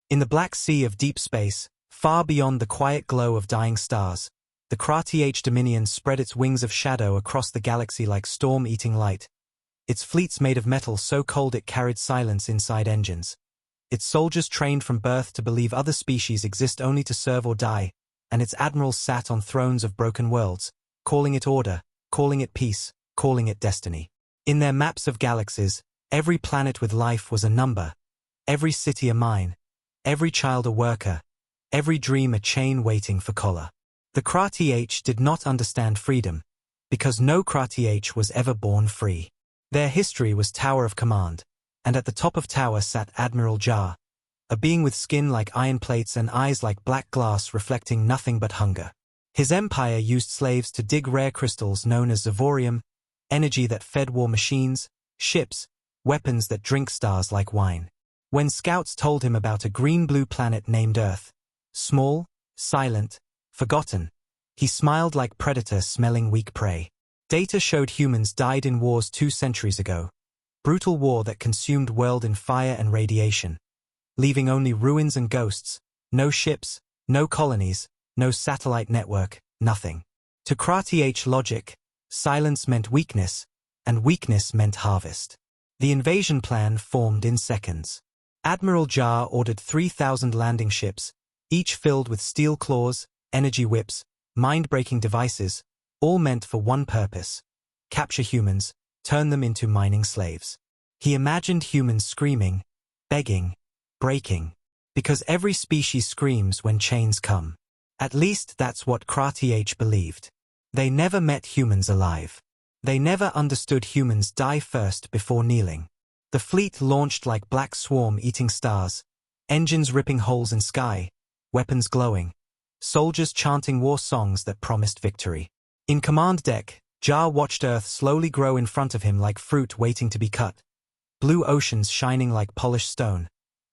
In the black sea of deep space, far beyond the quiet glow of dying stars, the Kra'TH Dominion spread its wings of shadow across the galaxy like storm-eating light. Its fleets made of metal so cold it carried silence inside engines. Its soldiers trained from birth to believe other species exist only to serve or die, and its admirals sat on thrones of broken worlds, calling it order, calling it peace, calling it destiny. In their maps of galaxies, every planet with life was a number, every city a mine, every child a worker, every dream a chain waiting for collar. The Kra'TH did not understand freedom, because no Kra'TH was ever born free. Their history was Tower of Command, and at the top of tower sat Admiral Jar, a being with skin like iron plates and eyes like black glass reflecting nothing but hunger. His empire used slaves to dig rare crystals known as Zivorium, energy that fed war machines, ships, weapons that drink stars like wine. When scouts told him about a green-blue planet named Earth, small, silent, forgotten, he smiled like predator smelling weak prey. Data showed humans died in wars 2 centuries ago, brutal war that consumed world in fire and radiation, leaving only ruins and ghosts, no ships, no colonies, no satellite network, nothing. To Kra'TH logic, silence meant weakness, and weakness meant harvest. The invasion plan formed in seconds. Admiral Jar ordered 3,000 landing ships, each filled with steel claws, energy whips, mind-breaking devices, all meant for one purpose: capture humans, turn them into mining slaves. He imagined humans screaming, begging, breaking, because every species screams when chains come. At least that's what Kra'TH believed. They never met humans alive. They never understood humans die first before kneeling. The fleet launched like black swarm eating stars, engines ripping holes in sky, weapons glowing, soldiers chanting war songs that promised victory. In command deck, Jar watched Earth slowly grow in front of him like fruit waiting to be cut, blue oceans shining like polished stone,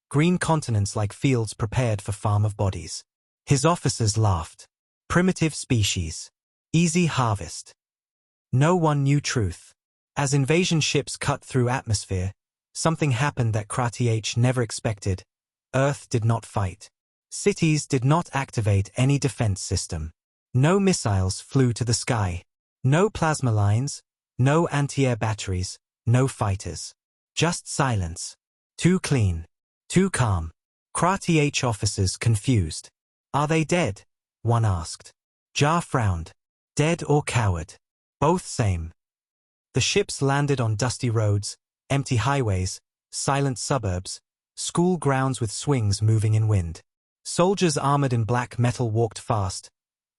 green continents like fields prepared for farm of bodies. His officers laughed. Primitive species. Easy harvest. No one knew truth. As invasion ships cut through atmosphere, something happened that Kra'TH never expected. Earth did not fight. Cities did not activate any defense system. No missiles flew to the sky. No plasma lines, no anti-air batteries, no fighters. Just silence. Too clean. Too calm. Kra'TH officers confused. Are they dead? One asked. Jar frowned. Dead or coward? Both same. The ships landed on dusty roads, empty highways, silent suburbs, school grounds with swings moving in wind. Soldiers armored in black metal walked fast,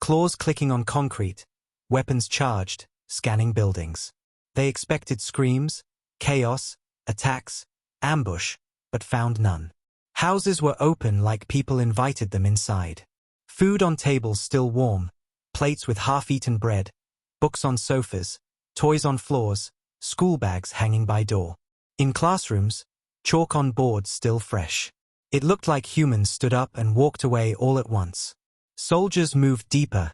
claws clicking on concrete, weapons charged, scanning buildings. They expected screams, chaos, attacks, ambush, but found none. Houses were open like people invited them inside. Food on tables still warm, plates with half-eaten bread, books on sofas, toys on floors, school bags hanging by door. In classrooms, chalk on boards still fresh. It looked like humans stood up and walked away all at once. Soldiers moved deeper,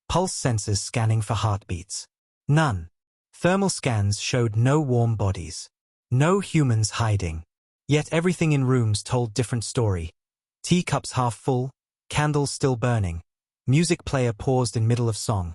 pulse sensors scanning for heartbeats. None. Thermal scans showed no warm bodies. No humans hiding. Yet everything in rooms told different story. Teacups half full, candles still burning. Music player paused in middle of song.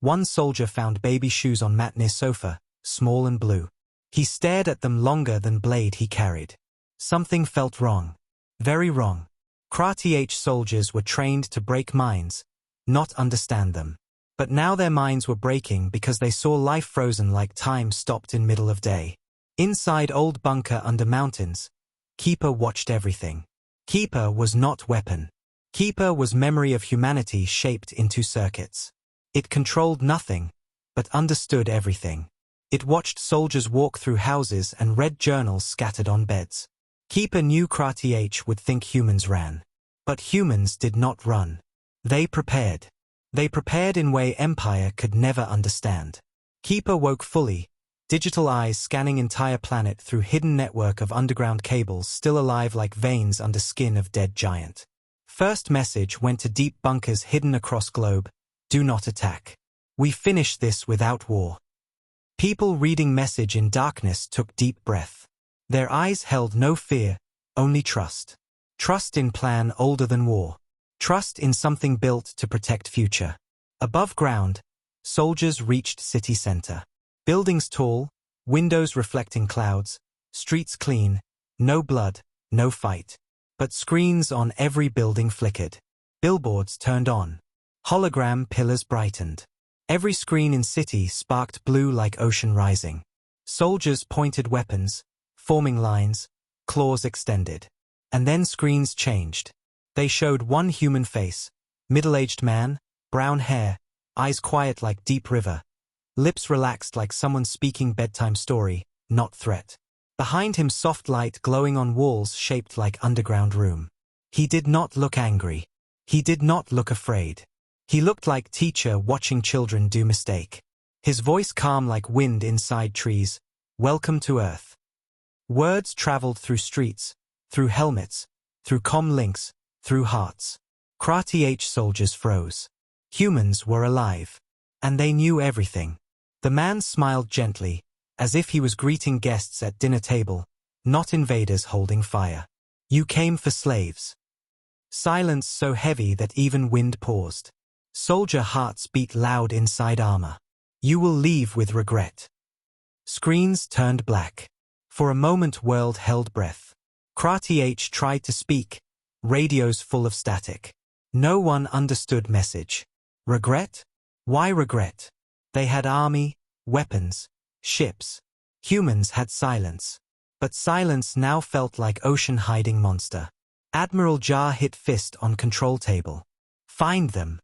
One soldier found baby shoes on mat near sofa, small and blue. He stared at them longer than blade he carried. Something felt wrong. Very wrong. Kra'TH soldiers were trained to break minds, not understand them. But now their minds were breaking because they saw life frozen like time stopped in middle of day. Inside old bunker under mountains, Keeper watched everything. Keeper was not weapon. Keeper was memory of humanity shaped into circuits. It controlled nothing, but understood everything. It watched soldiers walk through houses and read journals scattered on beds. Keeper knew Kra'TH would think humans ran. But humans did not run. They prepared. They prepared in way Empire could never understand. Keeper woke fully, digital eyes scanning entire planet through hidden network of underground cables still alive like veins under skin of dead giant. First message went to deep bunkers hidden across globe. Do not attack. We finish this without war. People reading message in darkness took deep breath. Their eyes held no fear, only trust. Trust in plan older than war. Trust in something built to protect future. Above ground, soldiers reached city center. Buildings tall, windows reflecting clouds, streets clean, no blood, no fight. But screens on every building flickered. Billboards turned on. Hologram pillars brightened. Every screen in city sparked blue like ocean rising. Soldiers pointed weapons, forming lines, claws extended. And then screens changed. They showed one human face, middle-aged man, brown hair, eyes quiet like deep river, lips relaxed like someone speaking bedtime story, not threat. Behind him soft light glowing on walls shaped like underground room. He did not look angry. He did not look afraid. He looked like teacher watching children do mistake. His voice calm like wind inside trees. Welcome to Earth. Words traveled through streets, through helmets, through comm links, through hearts. Krati soldiers froze. Humans were alive. And they knew everything. The man smiled gently, as if he was greeting guests at dinner table, not invaders holding fire. You came for slaves. Silence so heavy that even wind paused. Soldier hearts beat loud inside armor. You will leave with regret. Screens turned black. For a moment world held breath. Krati tried to speak, radios full of static. No one understood message. Regret? Why regret? They had army, weapons, ships. Humans had silence. But silence now felt like ocean-hiding monster. Admiral Jar hit fist on control table. Find them.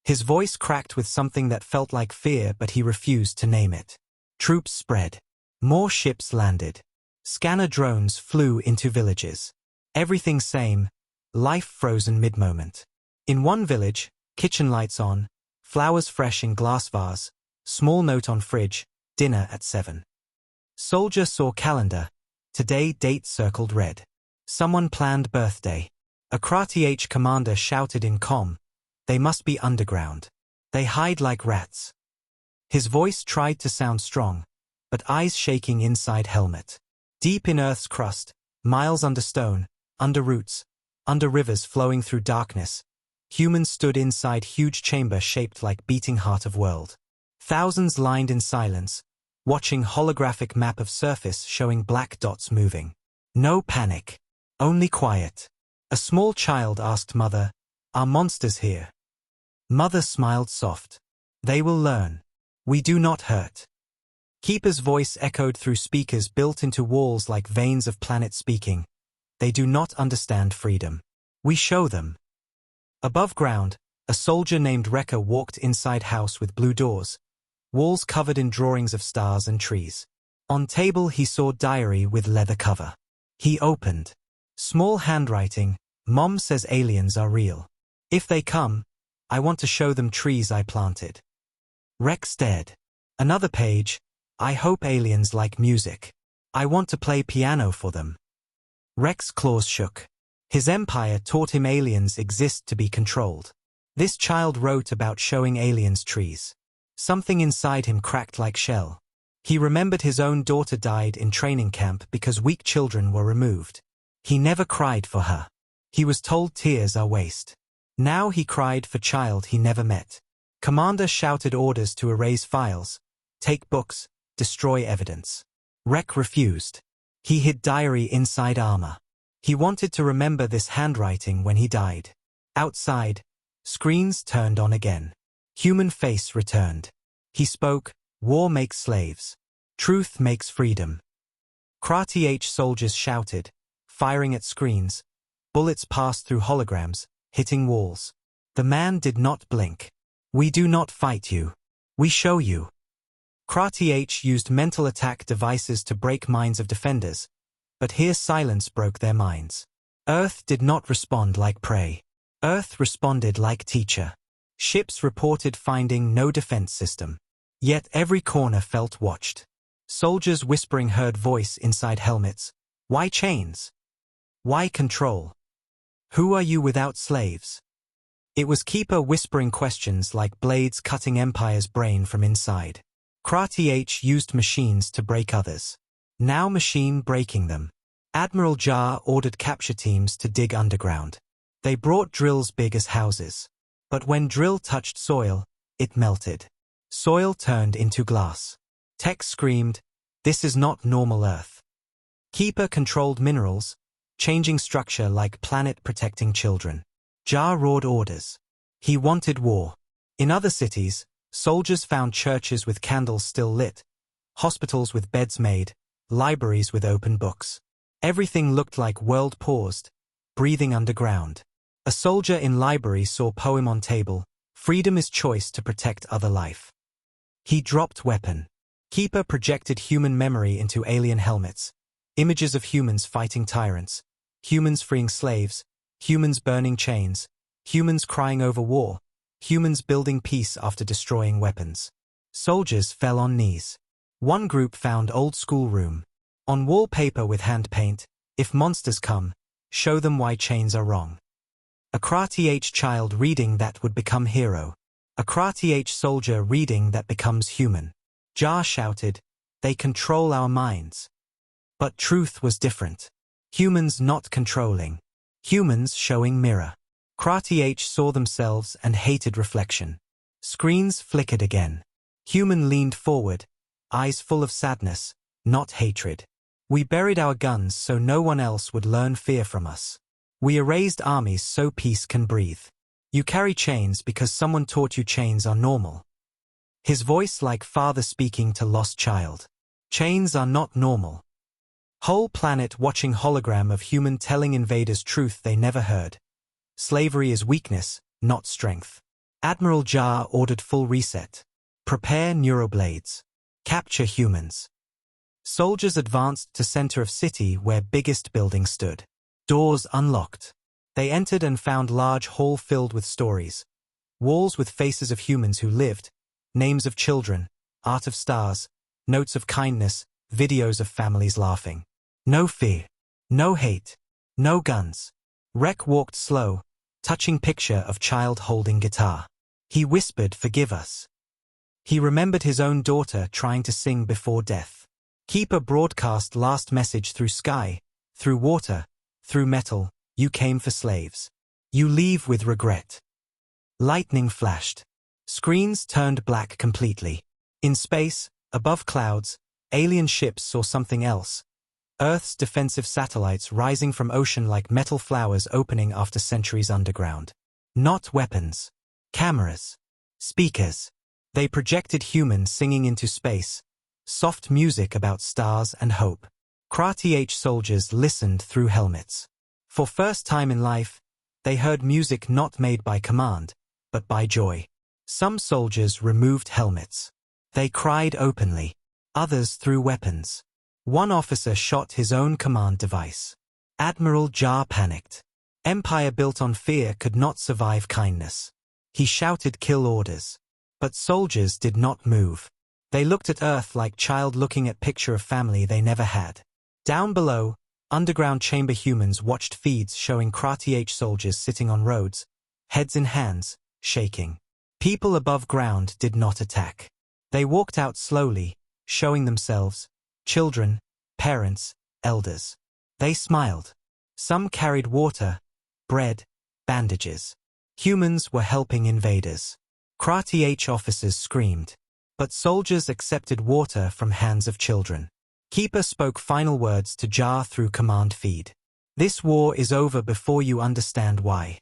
His voice cracked with something that felt like fear, but he refused to name it. Troops spread. More ships landed. Scanner drones flew into villages. Everything same, life frozen mid-moment. In one village, kitchen lights on, flowers fresh in glass vase, small note on fridge, dinner at 7. Soldier saw calendar. Today date circled red. Someone planned birthday. A Krati commander shouted in comm. They must be underground. They hide like rats. His voice tried to sound strong, but eyes shaking inside helmet. Deep in Earth's crust, miles under stone, under roots, under rivers flowing through darkness, humans stood inside huge chamber shaped like beating heart of world. Thousands lined in silence, watching holographic map of surface showing black dots moving. No panic. Only quiet. A small child asked mother, "Are monsters here?" Mother smiled soft. "They will learn. We do not hurt." Keeper's voice echoed through speakers built into walls like veins of planet speaking. They do not understand freedom. We show them. Above ground, a soldier named Rekka walked inside house with blue doors, walls covered in drawings of stars and trees. On table he saw diary with leather cover. He opened. Small handwriting, Mom says aliens are real. If they come, I want to show them trees I planted. Rex stared. Another page, I hope aliens like music. I want to play piano for them. Rex's claws shook. His empire taught him aliens exist to be controlled. This child wrote about showing aliens trees. Something inside him cracked like shell. He remembered his own daughter died in training camp because weak children were removed. He never cried for her. He was told tears are waste. Now he cried for child he never met. Commander shouted orders to erase files, take books, destroy evidence. Rek refused. He hid diary inside armor. He wanted to remember this handwriting when he died. Outside, screens turned on again. Human face returned. He spoke, war makes slaves. Truth makes freedom. Krati soldiers shouted, firing at screens. Bullets passed through holograms, hitting walls. The man did not blink. We do not fight you. We show you. Krati used mental attack devices to break minds of defenders, but here silence broke their minds. Earth did not respond like prey. Earth responded like teacher. Ships reported finding no defense system. Yet every corner felt watched. Soldiers whispering heard voice inside helmets. Why chains? Why control? Who are you without slaves? It was Keeper whispering questions like blades cutting Empire's brain from inside. Krati used machines to break others. Now machine breaking them. Admiral Jar ordered capture teams to dig underground. They brought drills big as houses. But when drill touched soil, it melted. Soil turned into glass. Tech screamed, "This is not normal Earth." Keeper controlled minerals, changing structure like planet protecting children. Jar roared orders. He wanted war. In other cities, soldiers found churches with candles still lit, hospitals with beds made, libraries with open books. Everything looked like world paused, breathing underground. A soldier in library saw poem on table, "Freedom is choice to protect other life." He dropped weapon. Keeper projected human memory into alien helmets. Images of humans fighting tyrants, humans freeing slaves, humans burning chains, humans crying over war, humans building peace after destroying weapons. Soldiers fell on knees. One group found old schoolroom. On wallpaper with hand paint, "If monsters come, show them why chains are wrong." A Kra-Th child reading that would become hero. A Kra-Th soldier reading that becomes human. Jar shouted, "They control our minds." But truth was different. Humans not controlling. Humans showing mirror. Kra-Th saw themselves and hated reflection. Screens flickered again. Human leaned forward, eyes full of sadness, not hatred. "We buried our guns so no one else would learn fear from us. We erased armies so peace can breathe. You carry chains because someone taught you chains are normal." His voice like father speaking to lost child. Chains are not normal. Whole planet watching hologram of human telling invaders truth they never heard. Slavery is weakness, not strength. Admiral Jar ordered full reset. Prepare neuroblades. Capture humans. Soldiers advanced to center of city where biggest building stood. Doors unlocked. They entered and found large hall filled with stories. Walls with faces of humans who lived, names of children, art of stars, notes of kindness, videos of families laughing. No fear. No hate. No guns. Rek walked slow, touching picture of child holding guitar. He whispered, "Forgive us." He remembered his own daughter trying to sing before death. Keeper broadcast last message through sky, through water, through metal, "You came for slaves. You leave with regret." Lightning flashed. Screens turned black completely. In space, above clouds, alien ships saw something else. Earth's defensive satellites rising from ocean like metal flowers opening after centuries underground. Not weapons. Cameras. Speakers. They projected humans singing into space. Soft music about stars and hope. Kra-Th soldiers listened through helmets. For first time in life, they heard music not made by command, but by joy. Some soldiers removed helmets. They cried openly. Others threw weapons. One officer shot his own command device. Admiral Jar panicked. Empire built on fear could not survive kindness. He shouted kill orders. But soldiers did not move. They looked at Earth like child looking at picture of family they never had. Down below, underground chamber humans watched feeds showing Kra-Th soldiers sitting on roads, heads in hands, shaking. People above ground did not attack. They walked out slowly, showing themselves, children, parents, elders. They smiled. Some carried water, bread, bandages. Humans were helping invaders. Kra-Th officers screamed. But soldiers accepted water from hands of children. Keeper spoke final words to Jar through command feed. "This war is over before you understand why."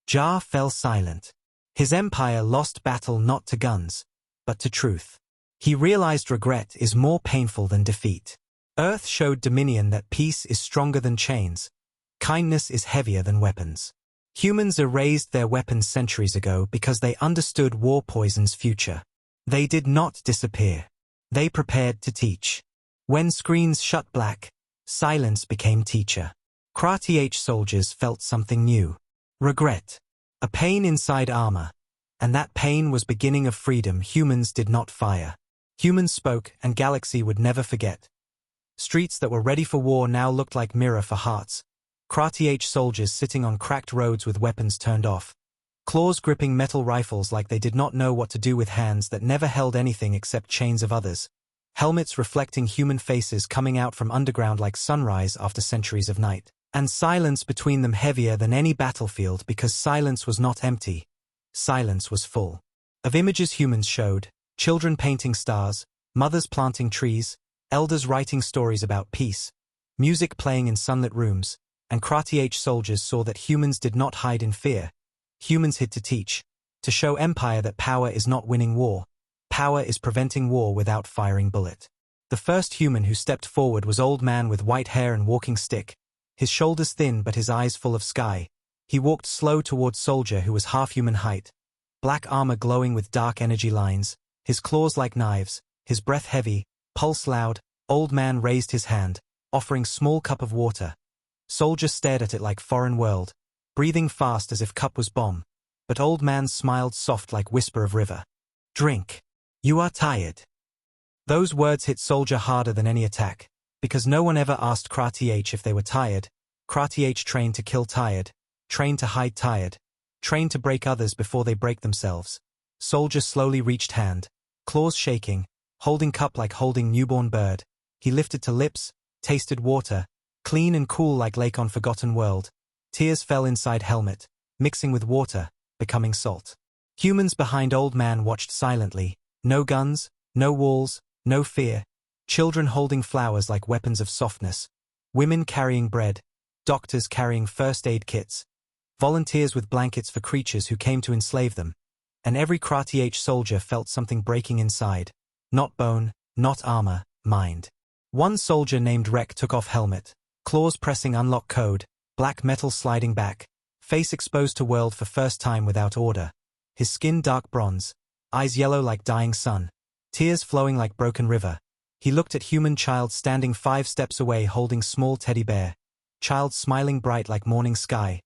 Jar fell silent. His empire lost battle not to guns, but to truth. He realized regret is more painful than defeat. Earth showed Dominion that peace is stronger than chains. Kindness is heavier than weapons. Humans erased their weapons centuries ago because they understood war poison's future. They did not disappear. They prepared to teach. When screens shut black, silence became teacher. Kra-Th soldiers felt something new. Regret. A pain inside armor. And that pain was beginning of freedom. Humans did not fire. Humans spoke, and galaxy would never forget. Streets that were ready for war now looked like mirror for hearts. Kra-Th soldiers sitting on cracked roads with weapons turned off. Claws gripping metal rifles like they did not know what to do with hands that never held anything except chains of others. helmets reflecting human faces coming out from underground like sunrise after centuries of night. And silence between them heavier than any battlefield because silence was not empty. Silence was full. Of images humans showed, children painting stars, mothers planting trees, elders writing stories about peace, music playing in sunlit rooms, and Krati soldiers saw that humans did not hide in fear. Humans hid to teach, to show empire that power is not winning war. Power is preventing war without firing bullet. The first human who stepped forward was old man with white hair and walking stick, his shoulders thin but his eyes full of sky. He walked slow towards soldier who was half human height, black armor glowing with dark energy lines, his claws like knives, his breath heavy, pulse loud. Old man raised his hand, offering small cup of water. Soldier stared at it like foreign world, breathing fast as if cup was bomb, but old man smiled soft like whisper of river. Drink. You are tired. Those words hit soldier harder than any attack, because no one ever asked Krati if they were tired. Krati trained to kill tired, trained to hide tired, trained to break others before they break themselves. Soldier slowly reached hand, claws shaking, holding cup like holding newborn bird. He lifted to lips, tasted water, clean and cool like lake on forgotten world. Tears fell inside helmet, mixing with water, becoming salt. Humans behind old man watched silently. No guns, no walls, no fear. Children holding flowers like weapons of softness. Women carrying bread. Doctors carrying first aid kits. Volunteers with blankets for creatures who came to enslave them. And every Krati soldier felt something breaking inside. Not bone, not armor, mind. One soldier named Rek took off helmet, claws pressing unlock code, black metal sliding back, face exposed to world for first time without order. His skin dark bronze, eyes yellow like dying sun, tears flowing like broken river. He looked at human child standing 5 steps away holding small teddy bear. Child smiling bright like morning sky.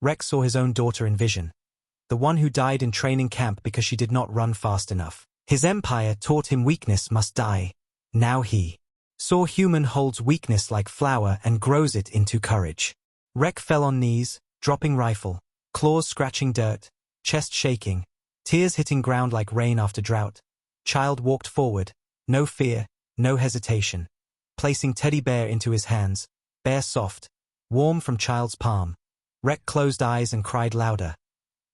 Rek saw his own daughter in vision. The one who died in training camp because she did not run fast enough. His empire taught him weakness must die. Now he saw human holds weakness like flower and grows it into courage. Rek fell on knees, dropping rifle, claws scratching dirt, chest shaking, tears hitting ground like rain after drought. Child walked forward, no fear, no hesitation, placing teddy bear into his hands, bear soft, warm from child's palm. Rek closed eyes and cried louder.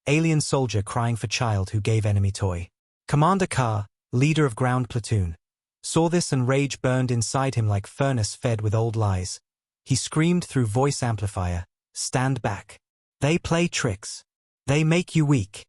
Alien soldier crying for child who gave enemy toy. Commander Carr, leader of ground platoon, saw this and rage burned inside him like furnace fed with old lies. He screamed through voice amplifier, stand back. They play tricks. They make you weak.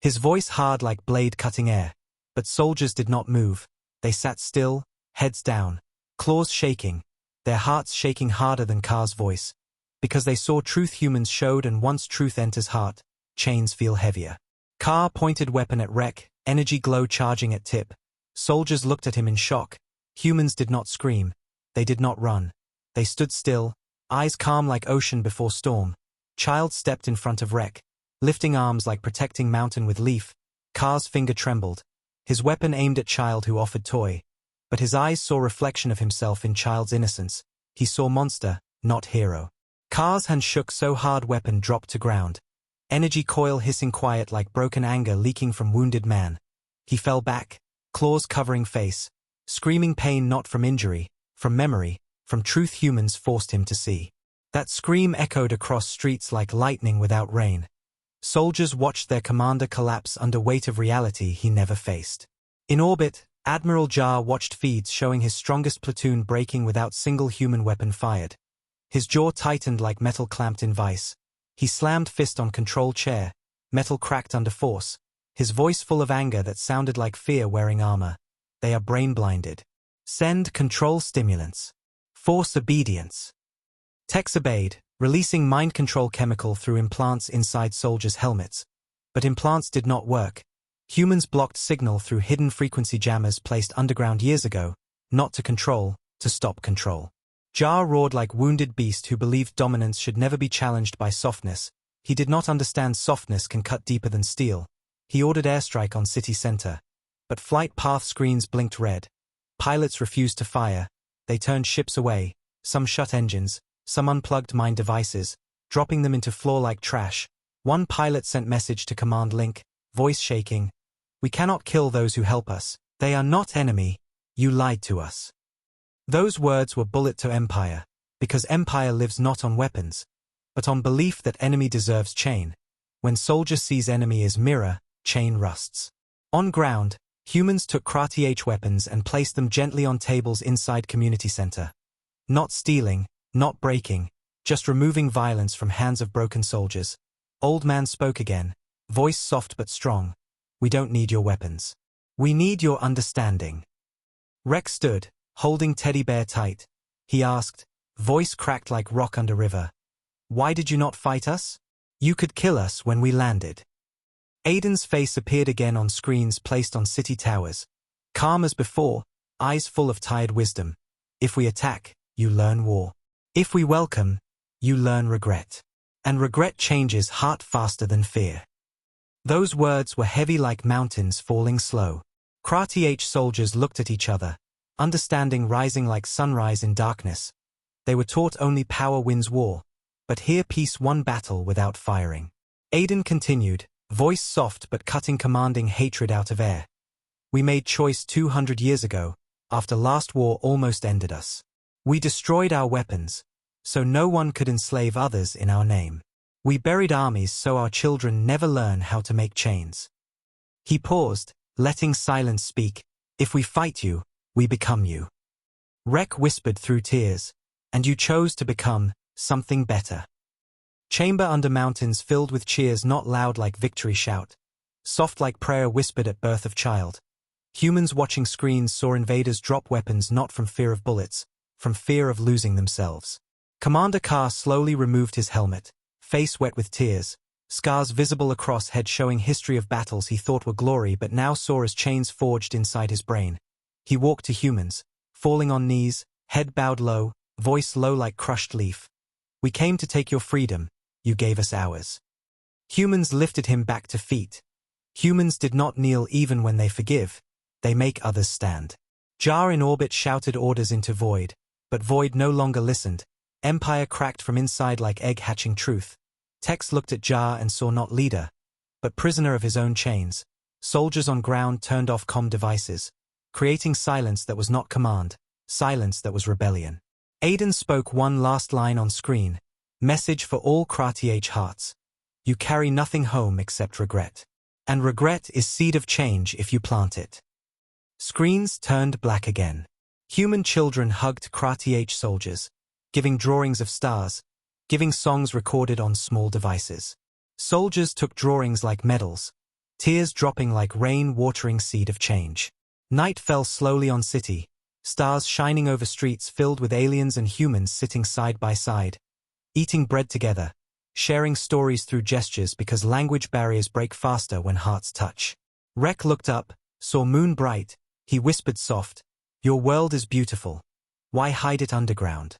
His voice hard like blade cutting air. But soldiers did not move. They sat still, heads down, claws shaking, their hearts shaking harder than Carr's voice. Because they saw truth humans showed, and once truth enters heart, chains feel heavier. Carr pointed weapon at Rek, energy glow charging at tip. Soldiers looked at him in shock. Humans did not scream. They did not run. They stood still, eyes calm like ocean before storm. Child stepped in front of Rek, lifting arms like protecting mountain with leaf. Carr's finger trembled. His weapon aimed at child who offered toy. But his eyes saw reflection of himself in child's innocence. He saw monster, not hero. Carr's hand shook so hard weapon dropped to ground. Energy coil hissing quiet like broken anger leaking from wounded man. He fell back, claws covering face, screaming pain not from injury, from memory, from truth humans forced him to see. That scream echoed across streets like lightning without rain. Soldiers watched their commander collapse under weight of reality he never faced. In orbit, Admiral Jar watched feeds showing his strongest platoon breaking without single human weapon fired. His jaw tightened like metal clamped in vice. He slammed fist on control chair, metal cracked under force, his voice full of anger that sounded like fear wearing armor. They are brain blinded. Send control stimulants. Force obedience. Techs obeyed, releasing mind control chemical through implants inside soldiers' helmets. But implants did not work. Humans blocked signal through hidden frequency jammers placed underground years ago, not to control, to stop control. Jar roared like wounded beast who believed dominance should never be challenged by softness. He did not understand softness can cut deeper than steel. He ordered airstrike on city center. But flight path screens blinked red. Pilots refused to fire. They turned ships away. Some shut engines. Some unplugged mine devices, dropping them into floor like trash. One pilot sent message to command link, voice shaking. We cannot kill those who help us. They are not enemy. You lied to us. Those words were bullet to Empire, because Empire lives not on weapons, but on belief that enemy deserves chain. When soldier sees enemy as mirror, chain rusts. On ground, humans took Krati-H weapons and placed them gently on tables inside community center. Not stealing, not breaking, just removing violence from hands of broken soldiers. Old man spoke again, voice soft but strong. We don't need your weapons. We need your understanding. Rex stood, holding Teddy Bear tight. He asked, voice cracked like rock under river. Why did you not fight us? You could kill us when we landed. Aiden's face appeared again on screens placed on city towers. Calm as before, eyes full of tired wisdom. If we attack, you learn war. If we welcome, you learn regret. And regret changes heart faster than fear. Those words were heavy like mountains falling slow. Krati-H soldiers looked at each other, understanding rising like sunrise in darkness. They were taught only power wins war, but here peace won battle without firing. Aiden continued, voice soft but cutting commanding hatred out of air. We made choice 200 years ago, after last war almost ended us. We destroyed our weapons, so no one could enslave others in our name. We buried armies so our children never learn how to make chains. He paused, letting silence speak. If we fight you, we become you. Rek whispered through tears, and you chose to become something better. Chamber under mountains filled with cheers, not loud like victory shout, soft like prayer whispered at birth of child. Humans watching screens saw invaders drop weapons not from fear of bullets, from fear of losing themselves. Commander Carr slowly removed his helmet, face wet with tears, scars visible across head showing history of battles he thought were glory but now saw as chains forged inside his brain. He walked to humans, falling on knees, head bowed low, voice low like crushed leaf. We came to take your freedom, you gave us ours. Humans lifted him back to feet. Humans did not kneel even when they forgive, they make others stand. Jar in orbit shouted orders into Void, but Void no longer listened. Empire cracked from inside like egg hatching truth. Tex looked at Jar and saw not leader, but prisoner of his own chains. Soldiers on ground turned off comm devices, creating silence that was not command, silence that was rebellion. Aiden spoke one last line on screen. Message for all Krati-H hearts. You carry nothing home except regret. And regret is seed of change if you plant it. Screens turned black again. Human children hugged Krati-H soldiers, giving drawings of stars, giving songs recorded on small devices. Soldiers took drawings like medals, tears dropping like rain watering seed of change. Night fell slowly on city, stars shining over streets filled with aliens and humans sitting side by side, eating bread together, sharing stories through gestures because language barriers break faster when hearts touch. Rek looked up, saw moon bright, he whispered soft, your world is beautiful. Why hide it underground?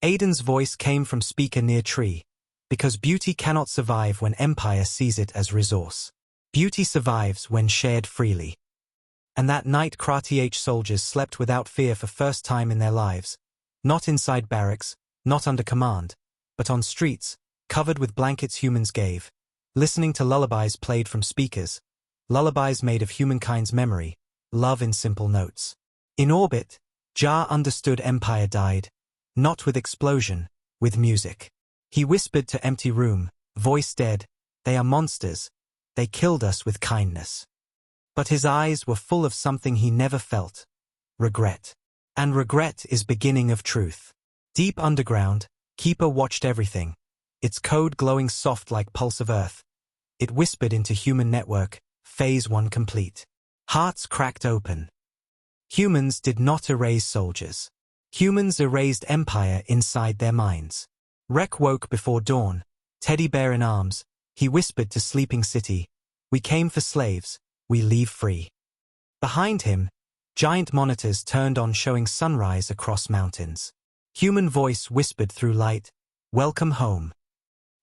Aiden's voice came from speaker near tree, because beauty cannot survive when Empire sees it as resource. Beauty survives when shared freely. And that night Krati-H soldiers slept without fear for first time in their lives, not inside barracks, not under command, but on streets, covered with blankets humans gave, listening to lullabies played from speakers, lullabies made of humankind's memory, love in simple notes. In orbit, Jar understood Empire died, not with explosion, with music. He whispered to empty room, voice dead, they are monsters, they killed us with kindness. But his eyes were full of something he never felt, regret. And regret is beginning of truth. Deep underground, Keeper watched everything, its code glowing soft like pulse of earth. It whispered into human network, phase 1 complete. Hearts cracked open. Humans did not erase soldiers. Humans erased Empire inside their minds. Rek woke before dawn, teddy bear in arms. He whispered to sleeping city, we came for slaves, we leave free. Behind him, giant monitors turned on showing sunrise across mountains. Human voice whispered through light, welcome home.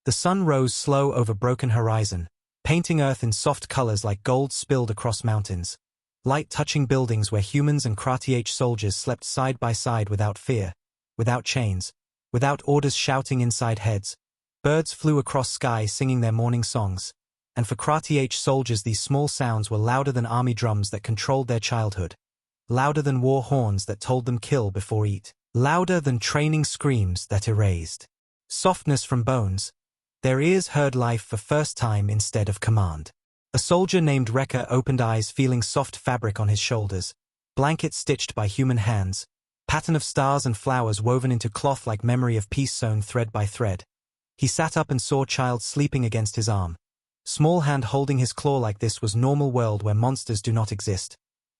The sun rose slow over broken horizon, painting earth in soft colors like gold spilled across mountains. Light touching buildings where humans and Krati-H soldiers slept side by side without fear, without chains, without orders shouting inside heads. Birds flew across sky singing their morning songs, and for Krati-H soldiers these small sounds were louder than army drums that controlled their childhood. louder than war horns that told them kill before eat, louder than training screams that erased softness from bones. Their ears heard life for first time instead of command. A soldier named Rekka opened eyes feeling soft fabric on his shoulders, blanket stitched by human hands, pattern of stars and flowers woven into cloth like memory of peace sewn thread by thread. He sat up and saw child sleeping against his arm. Small hand holding his claw like this was normal world where monsters do not exist.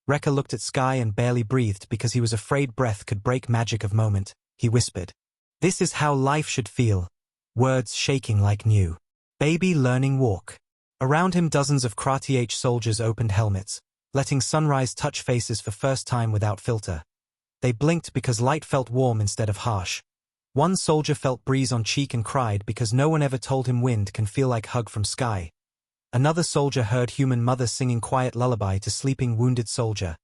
Rekka looked at sky and barely breathed because he was afraid breath could break magic of moment. He whispered, "This is how life should feel." Words shaking like new. Baby learning walk. Around him dozens of Krati soldiers opened helmets, letting sunrise touch faces for first time without filter. They blinked because light felt warm instead of harsh. One soldier felt breeze on cheek and cried because no one ever told him wind can feel like hug from sky. Another soldier heard human mother singing quiet lullaby to sleeping wounded soldier,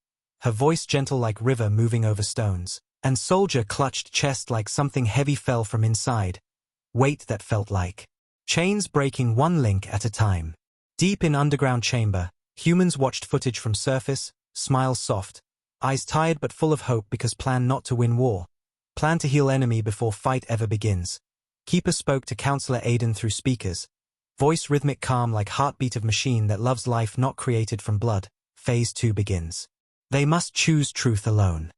her voice gentle like river moving over stones. And soldier clutched chest like something heavy fell from inside, weight that felt like chains breaking one link at a time. Deep in underground chamber, humans watched footage from surface, smiles soft, eyes tired but full of hope because plan not to win war. Plan to heal enemy before fight ever begins. Keeper spoke to Counselor Aiden through speakers. Voice rhythmic calm like heartbeat of machine that loves life not created from blood. Phase 2 begins. They must choose truth alone.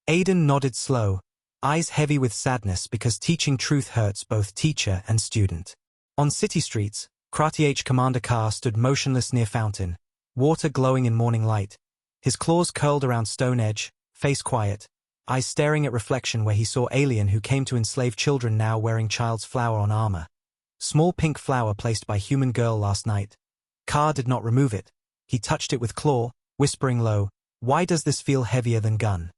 Aiden nodded slow, eyes heavy with sadness because teaching truth hurts both teacher and student. On city streets, Krati Commander Carr stood motionless near fountain, water glowing in morning light. His claws curled around stone edge, face quiet, eyes staring at reflection where he saw alien who came to enslave children now wearing child's flower on armor. Small pink flower placed by human girl last night. Carr did not remove it. He touched it with claw, whispering low, "Why does this feel heavier than gun?"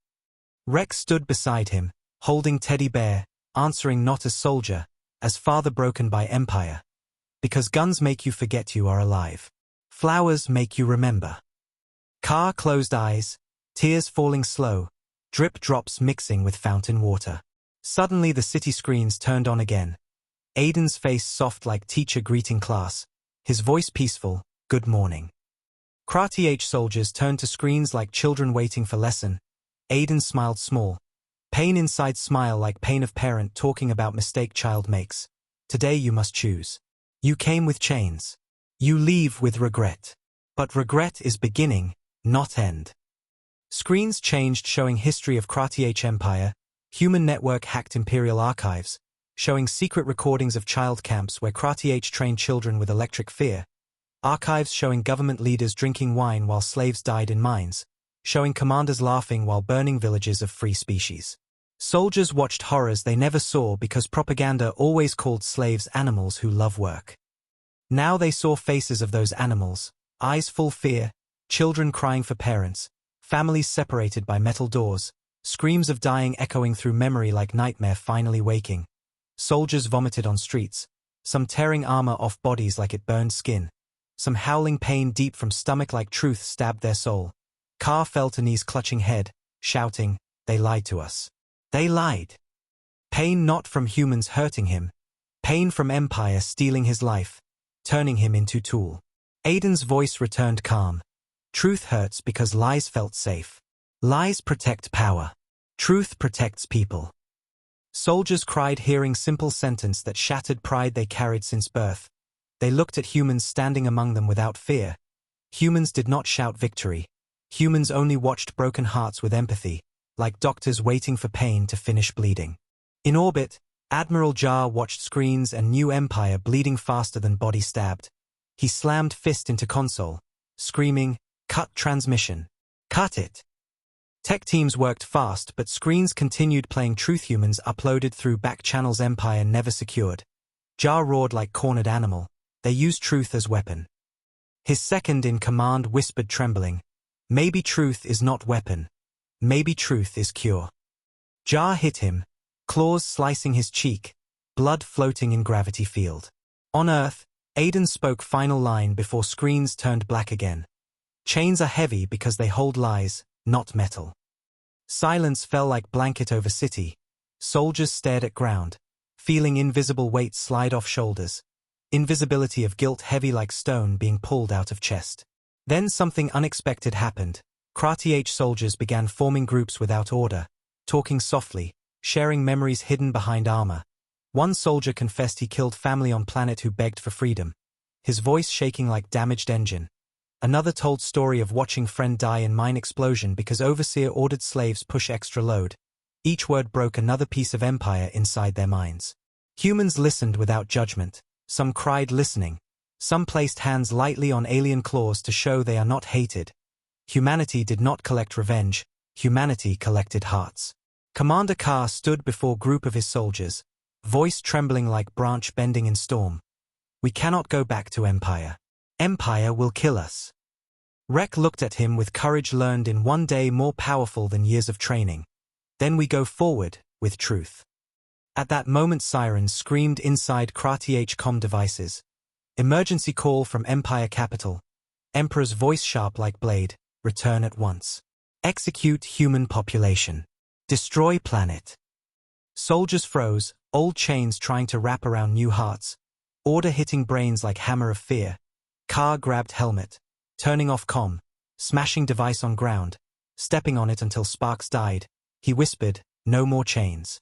Rex stood beside him, holding teddy bear, answering not as soldier, as father broken by empire. Because guns make you forget you are alive. Flowers make you remember. Carr closed eyes, tears falling slow, drip drops mixing with fountain water. Suddenly the city screens turned on again. Aiden's face soft like teacher greeting class, his voice peaceful, "Good morning." Krati soldiers turned to screens like children waiting for lesson. Aiden smiled small. Pain inside smile like pain of parent talking about mistake child makes. Today you must choose. You came with chains. You leave with regret. But regret is beginning, not end. Screens changed showing history of Krati Empire, human network hacked imperial archives, showing secret recordings of child camps where Krati trained children with electric fear. Archives showing government leaders drinking wine while slaves died in mines, showing commanders laughing while burning villages of free species. Soldiers watched horrors they never saw because propaganda always called slaves animals who love work. Now they saw faces of those animals, eyes full fear, children crying for parents, families separated by metal doors, screams of dying echoing through memory like nightmare finally waking. Soldiers vomited on streets, some tearing armor off bodies like it burned skin, some howling pain deep from stomach like truth stabbed their soul. Carr fell to knees clutching head, shouting, "They lied to us. They lied." Pain not from humans hurting him. Pain from empire stealing his life, turning him into tool. Aiden's voice returned calm. Truth hurts because lies felt safe. Lies protect power. Truth protects people. Soldiers cried hearing simple sentence that shattered pride they carried since birth. They looked at humans standing among them without fear. Humans did not shout victory. Humans only watched broken hearts with empathy, like doctors waiting for pain to finish bleeding. In orbit, Admiral Jar watched screens and knew Empire bleeding faster than body stabbed. He slammed fist into console, screaming, "Cut transmission. Cut it." Tech teams worked fast but screens continued playing truth humans uploaded through back channels Empire never secured. Jar roared like cornered animal. They used truth as weapon. His second in command whispered trembling, "Maybe truth is not weapon. Maybe truth is cure." Jar hit him, claws slicing his cheek, blood floating in gravity field. On Earth, Aiden spoke final line before screens turned black again. Chains are heavy because they hold lies, not metal. Silence fell like blanket over city. Soldiers stared at ground, feeling invisible weight slide off shoulders. Invisibility of guilt heavy like stone being pulled out of chest. Then something unexpected happened. Krati-H soldiers began forming groups without order, talking softly, sharing memories hidden behind armor. One soldier confessed he killed family on planet who begged for freedom, his voice shaking like damaged engine. Another told story of watching friend die in mine explosion because overseer ordered slaves push extra load. Each word broke another piece of empire inside their minds. Humans listened without judgment. Some cried listening. Some placed hands lightly on alien claws to show they are not hated. Humanity did not collect revenge. Humanity collected hearts. Commander Carr stood before a group of his soldiers, voice trembling like branch bending in storm. We cannot go back to Empire. Empire will kill us. Rek looked at him with courage learned in one day more powerful than years of training. Then we go forward, with truth. At that moment sirens screamed inside Krati-H comm devices. Emergency call from Empire capital. Emperor's voice sharp like blade, return at once. Execute human population. Destroy planet. Soldiers froze, old chains trying to wrap around new hearts. Order hitting brains like hammer of fear. Carr grabbed helmet, turning off comm, smashing device on ground, stepping on it until sparks died. He whispered, no more chains.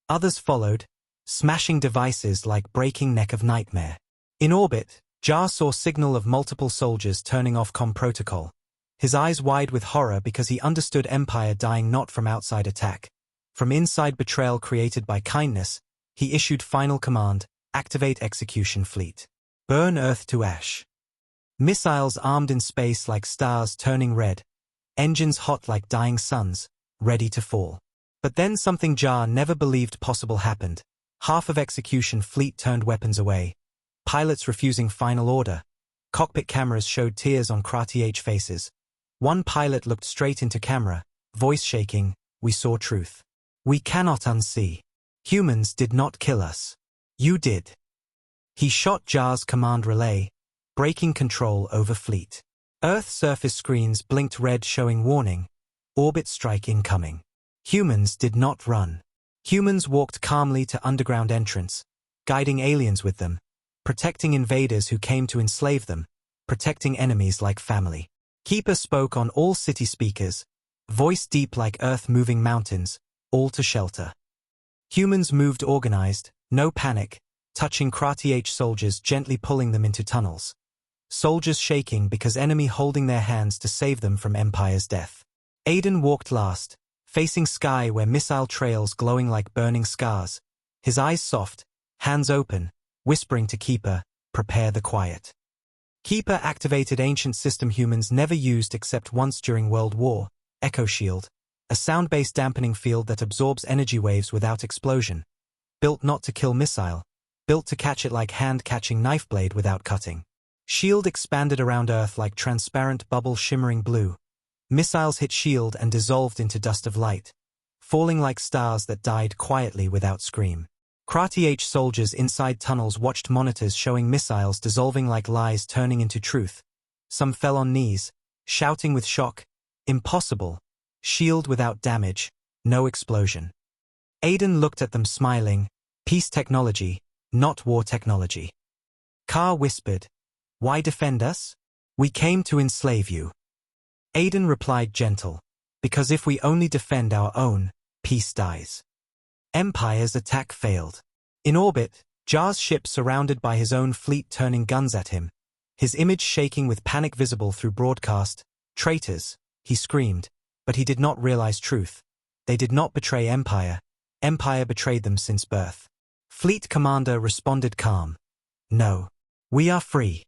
Others followed, smashing devices like breaking neck of nightmare. In orbit, Jar saw signal of multiple soldiers turning off comm protocol. His eyes wide with horror because he understood Empire dying not from outside attack. From inside betrayal created by kindness, he issued final command, activate execution fleet. Burn Earth to ash. Missiles armed in space like stars turning red. Engines hot like dying suns, ready to fall. But then something Jar never believed possible happened. Half of execution fleet turned weapons away. Pilots refusing final order. Cockpit cameras showed tears on Krati-H faces. One pilot looked straight into camera, voice shaking, we saw truth. We cannot unsee. Humans did not kill us. You did. He shot Jar's command relay, breaking control over fleet. Earth surface screens blinked red showing warning. Orbit strike incoming. Humans did not run. Humans walked calmly to underground entrance, guiding aliens with them, protecting invaders who came to enslave them, protecting enemies like family. Keeper spoke on all city speakers, voice deep like earth-moving mountains, all to shelter. Humans moved organized, no panic, touching Krati-H soldiers gently pulling them into tunnels. Soldiers shaking because enemy holding their hands to save them from Empire's death. Aiden walked last, facing sky where missile trails glowing like burning scars. His eyes soft, hands open, whispering to Keeper, prepare the quiet. Keeper activated ancient system humans never used except once during World War, Echo Shield, a sound-based dampening field that absorbs energy waves without explosion. Built not to kill missile, built to catch it like hand-catching knife blade without cutting. Shield expanded around Earth like transparent bubble shimmering blue. Missiles hit shield and dissolved into dust of light, falling like stars that died quietly without scream. Krati-H soldiers inside tunnels watched monitors showing missiles dissolving like lies turning into truth. Some fell on knees, shouting with shock, impossible, shield without damage, no explosion. Aiden looked at them smiling, peace technology, not war technology. Carr whispered, why defend us? We came to enslave you. Aiden replied gentle, because if we only defend our own, peace dies. Empire's attack failed. In orbit, Jar's ship surrounded by his own fleet turning guns at him, his image shaking with panic visible through broadcast. Traitors, he screamed, but he did not realize truth. They did not betray Empire. Empire betrayed them since birth. Fleet commander responded calm. No. We are free.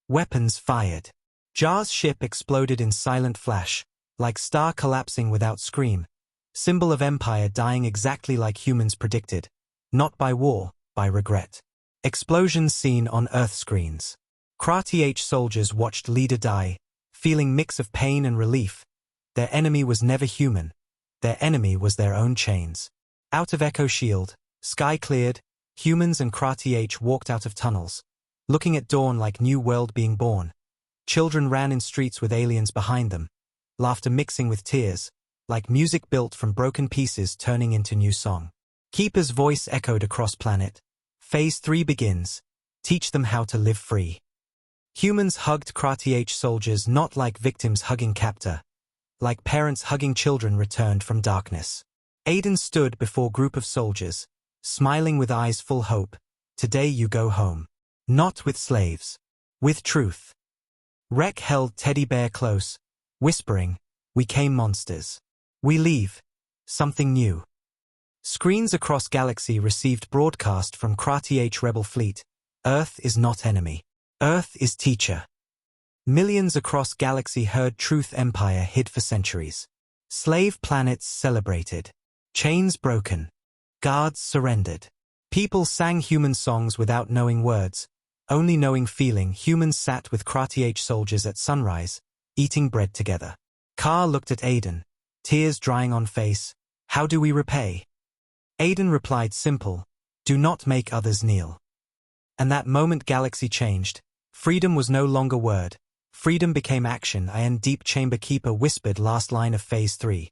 Weapons fired. Jar's ship exploded in silent flash, like star collapsing without scream. Symbol of Empire dying exactly like humans predicted. Not by war, by regret. Explosions seen on Earth screens. Krati-H soldiers watched leader die, feeling mix of pain and relief. Their enemy was never human. Their enemy was their own chains. Out of Echo Shield, sky cleared, humans and Krati-H walked out of tunnels, looking at dawn like new world being born. Children ran in streets with aliens behind them, laughter mixing with tears, like music built from broken pieces turning into new song. Keeper's voice echoed across planet. Phase 3 begins. Teach them how to live free. Humans hugged Krati-H soldiers not like victims hugging captor, like parents hugging children returned from darkness. Aiden stood before a group of soldiers, smiling with eyes full hope. Today you go home. Not with slaves. With truth. Rek held Teddy Bear close, whispering, we came monsters. We leave. Something new. Screens across galaxy received broadcast from KRATH Rebel Fleet. Earth is not enemy. Earth is teacher. Millions across galaxy heard truth empire hid for centuries. Slave planets celebrated. Chains broken. Guards surrendered. People sang human songs without knowing words, only knowing feeling. Humans sat with KRATH soldiers at sunrise, eating bread together. Car looked at Aiden, tears drying on face. How do we repay? Aiden replied simple, do not make others kneel. And that moment galaxy changed. Freedom was no longer word. Freedom became action. Deep Chamber Keeper whispered last line of Phase 3.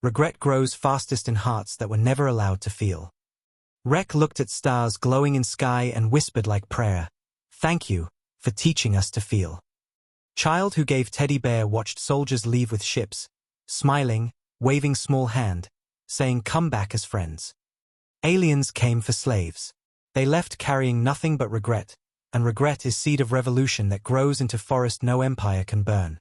Regret grows fastest in hearts that were never allowed to feel. Rek looked at stars glowing in sky and whispered like prayer. Thank you, for teaching us to feel. Child who gave Teddy Bear watched soldiers leave with ships, smiling, waving small hand, saying come back as friends. Aliens came for slaves. They left carrying nothing but regret, and regret is seed of revolution that grows into forest no empire can burn.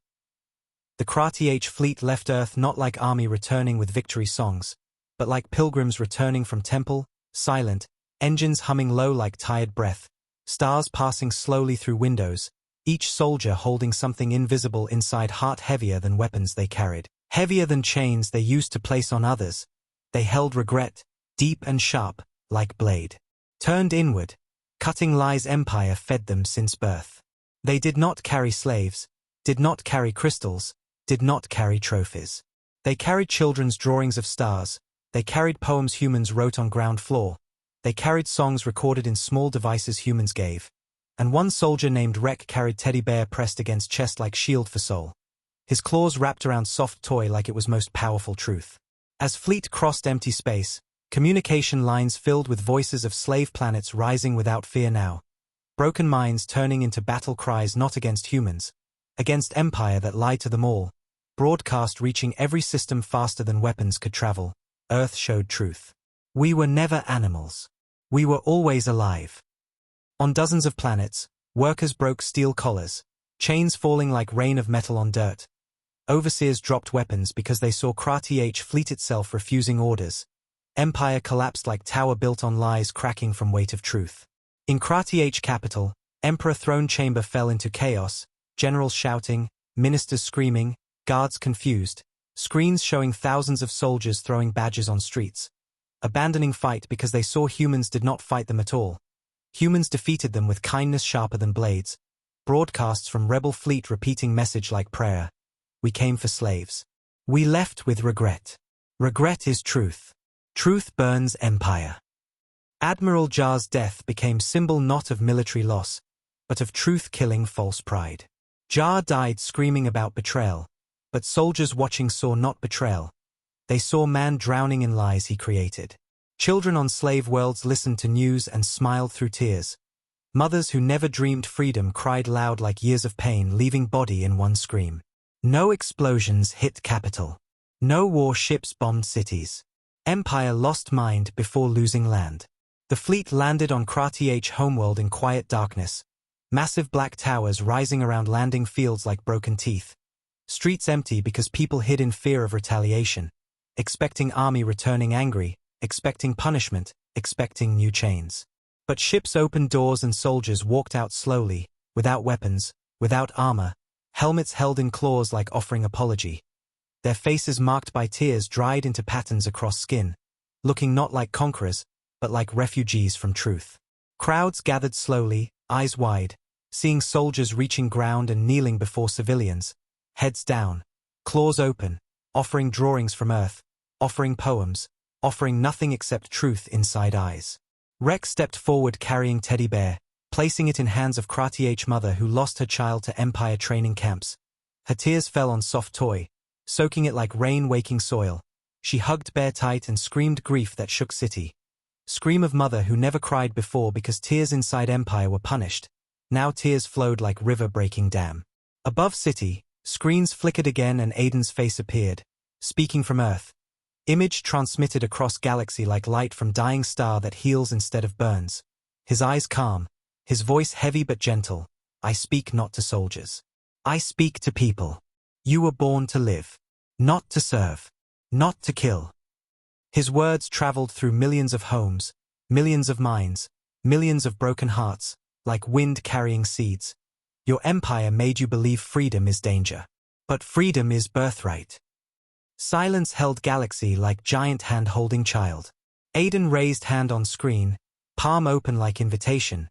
The KRATH fleet left Earth not like army returning with victory songs, but like pilgrims returning from temple, silent, engines humming low like tired breath, stars passing slowly through windows, each soldier holding something invisible inside, heart heavier than weapons they carried, heavier than chains they used to place on others. They held regret, deep and sharp, like blade. Turned inward, cutting lies empire fed them since birth. They did not carry slaves, did not carry crystals, did not carry trophies. They carried children's drawings of stars, they carried poems humans wrote on ground floor, they carried songs recorded in small devices humans gave. And one soldier named Rek carried Teddy Bear pressed against chest like shield for soul. His claws wrapped around soft toy like it was most powerful truth. As fleet crossed empty space, communication lines filled with voices of slave planets rising without fear now. Broken minds turning into battle cries not against humans, against empire that lied to them all. Broadcast reaching every system faster than weapons could travel. Earth showed truth. We were never animals. We were always alive. On dozens of planets, workers broke steel collars, chains falling like rain of metal on dirt. Overseers dropped weapons because they saw KRATH fleet itself refusing orders. Empire collapsed like tower built on lies cracking from weight of truth. In KRATH capital, Emperor throne chamber fell into chaos, generals shouting, ministers screaming, guards confused, screens showing thousands of soldiers throwing badges on streets. Abandoning fight because they saw humans did not fight them at all. Humans defeated them with kindness sharper than blades. Broadcasts from rebel fleet repeating message like prayer. We came for slaves. We left with regret. Regret is truth. Truth burns empire. Admiral Jar's death became symbol not of military loss, but of truth killing false pride. Jar died screaming about betrayal, but soldiers watching saw not betrayal. They saw man drowning in lies he created. Children on slave worlds listened to news and smiled through tears. Mothers who never dreamed freedom cried loud like years of pain leaving body in one scream. No explosions hit capital. No warships bombed cities. Empire lost mind before losing land. The fleet landed on KRATH homeworld in quiet darkness. Massive black towers rising around landing fields like broken teeth. Streets empty because people hid in fear of retaliation. Expecting army returning angry, expecting punishment, expecting new chains. But ships opened doors and soldiers walked out slowly, without weapons, without armor, helmets held in claws like offering apology. Their faces marked by tears dried into patterns across skin, looking not like conquerors, but like refugees from truth. Crowds gathered slowly, eyes wide, seeing soldiers reaching ground and kneeling before civilians, heads down, claws open, offering drawings from earth, offering poems, offering nothing except truth inside eyes. Rek stepped forward carrying Teddy Bear, placing it in hands of KRATH mother who lost her child to Empire training camps. Her tears fell on soft toy, soaking it like rain waking soil. She hugged Bear tight and screamed grief that shook city. Scream of mother who never cried before because tears inside Empire were punished. Now tears flowed like river breaking dam. Above city, Screens flickered again and Aiden's face appeared, speaking from Earth. Image transmitted across galaxy like light from dying star that heals instead of burns. His eyes calm, his voice heavy but gentle. I speak not to soldiers. I speak to people. You were born to live. Not to serve. Not to kill. His words traveled through millions of homes, millions of minds, millions of broken hearts, like wind carrying seeds. Your empire made you believe freedom is danger. But freedom is birthright. Silence held galaxy like giant hand-holding child. Aiden raised hand on screen, palm open like invitation.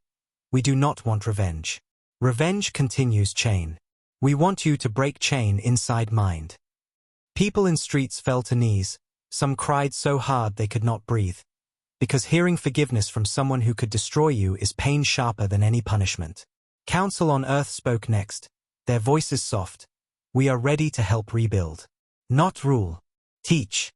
We do not want revenge. Revenge continues chain. We want you to break chain inside mind. People in streets fell to knees. Some cried so hard they could not breathe. Because hearing forgiveness from someone who could destroy you is pain sharper than any punishment. Council on Earth spoke next, their voices soft. We are ready to help rebuild. Not rule. Teach.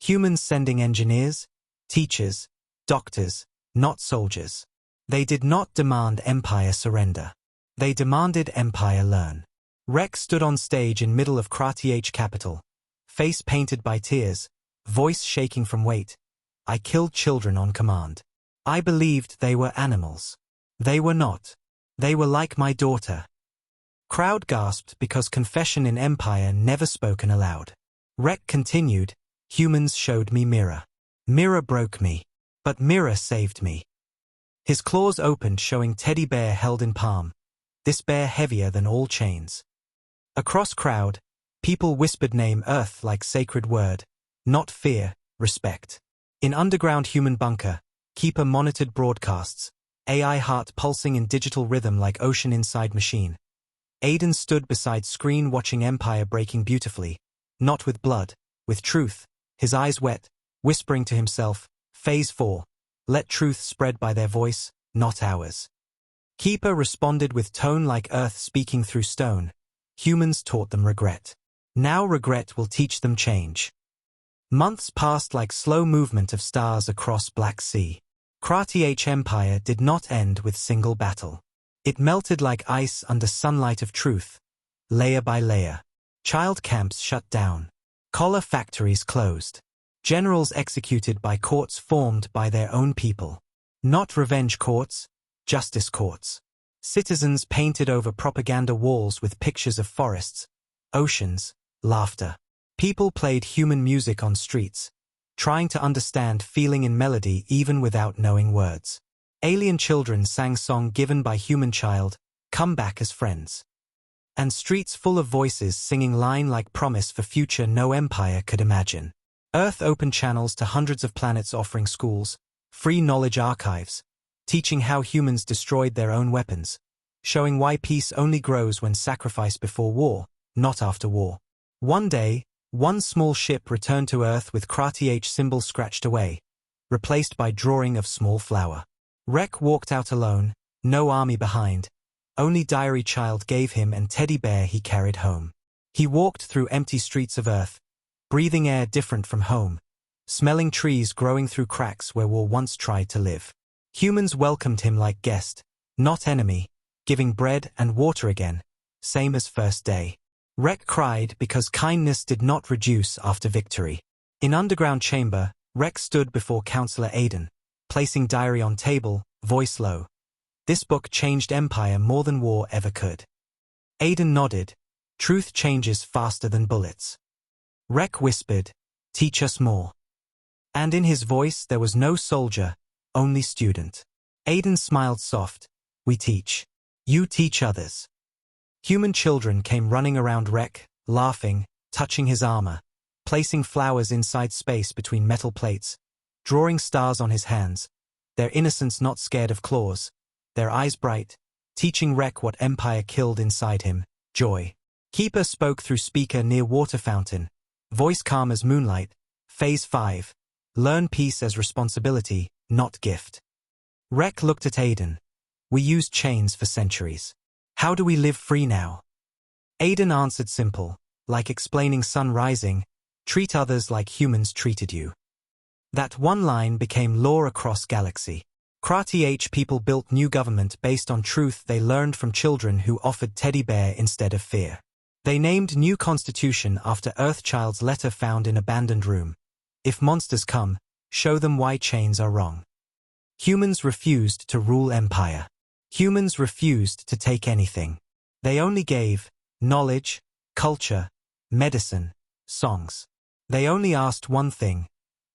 Humans sending engineers, teachers, doctors, not soldiers. They did not demand empire surrender. They demanded empire learn. Rex stood on stage in middle of Krath capital, face painted by tears, voice shaking from weight. I killed children on command. I believed they were animals. They were not. They were like my daughter. Crowd gasped because confession in empire never spoken aloud. Rex continued, humans showed me mirror. Mirror broke me. But mirror saved me. His claws opened showing teddy bear held in palm. This bear heavier than all chains. Across crowd, people whispered name Earth like sacred word. Not fear, respect. In underground human bunker, Keeper monitored broadcasts. AI heart pulsing in digital rhythm like ocean inside machine. Aiden stood beside screen watching empire breaking beautifully. Not with blood, with truth, his eyes wet, whispering to himself, Phase 4. Let truth spread by their voice, not ours. Keeper responded with tone like earth speaking through stone. Humans taught them regret. Now regret will teach them change. Months passed like slow movement of stars across Black Sea. Krath Empire did not end with single battle. It melted like ice under sunlight of truth, layer by layer. Child camps shut down. Collar factories closed. Generals executed by courts formed by their own people. Not revenge courts, justice courts. Citizens painted over propaganda walls with pictures of forests, oceans, laughter. People played human music on streets, trying to understand feeling in melody even without knowing words. Alien children sang song given by human child, come back as friends. And streets full of voices singing line like promise for future no empire could imagine. Earth opened channels to hundreds of planets offering schools, free knowledge archives, teaching how humans destroyed their own weapons, showing why peace only grows when sacrifice before war, not after war. One day, one small ship returned to Earth with Krath symbol scratched away, replaced by drawing of small flower. Rex walked out alone, no army behind, only diary child gave him and teddy bear he carried home. He walked through empty streets of Earth, breathing air different from home, smelling trees growing through cracks where war once tried to live. Humans welcomed him like guest, not enemy, giving bread and water again, same as first day. Rex cried because kindness did not reduce after victory. In underground chamber, Rex stood before Counselor Aiden, placing diary on table, voice low. This book changed empire more than war ever could. Aiden nodded. Truth changes faster than bullets. Rex whispered, teach us more. And in his voice there was no soldier, only student. Aiden smiled soft. We teach. You teach others. Human children came running around Rex, laughing, touching his armor, placing flowers inside space between metal plates, drawing stars on his hands, their innocence not scared of claws, their eyes bright, teaching Rex what empire killed inside him, joy. Keeper spoke through speaker near water fountain, voice calm as moonlight, Phase 5. Learn peace as responsibility, not gift. Rex looked at Aiden. We used chains for centuries. How do we live free now? Aiden answered simple, like explaining sun rising, treat others like humans treated you. That one line became law across galaxy. Krath people built new government based on truth they learned from children who offered teddy bear instead of fear. They named new constitution after Earthchild's letter found in abandoned room. If monsters come, show them why chains are wrong. Humans refused to rule empire. Humans refused to take anything. They only gave knowledge, culture, medicine, songs. They only asked one thing: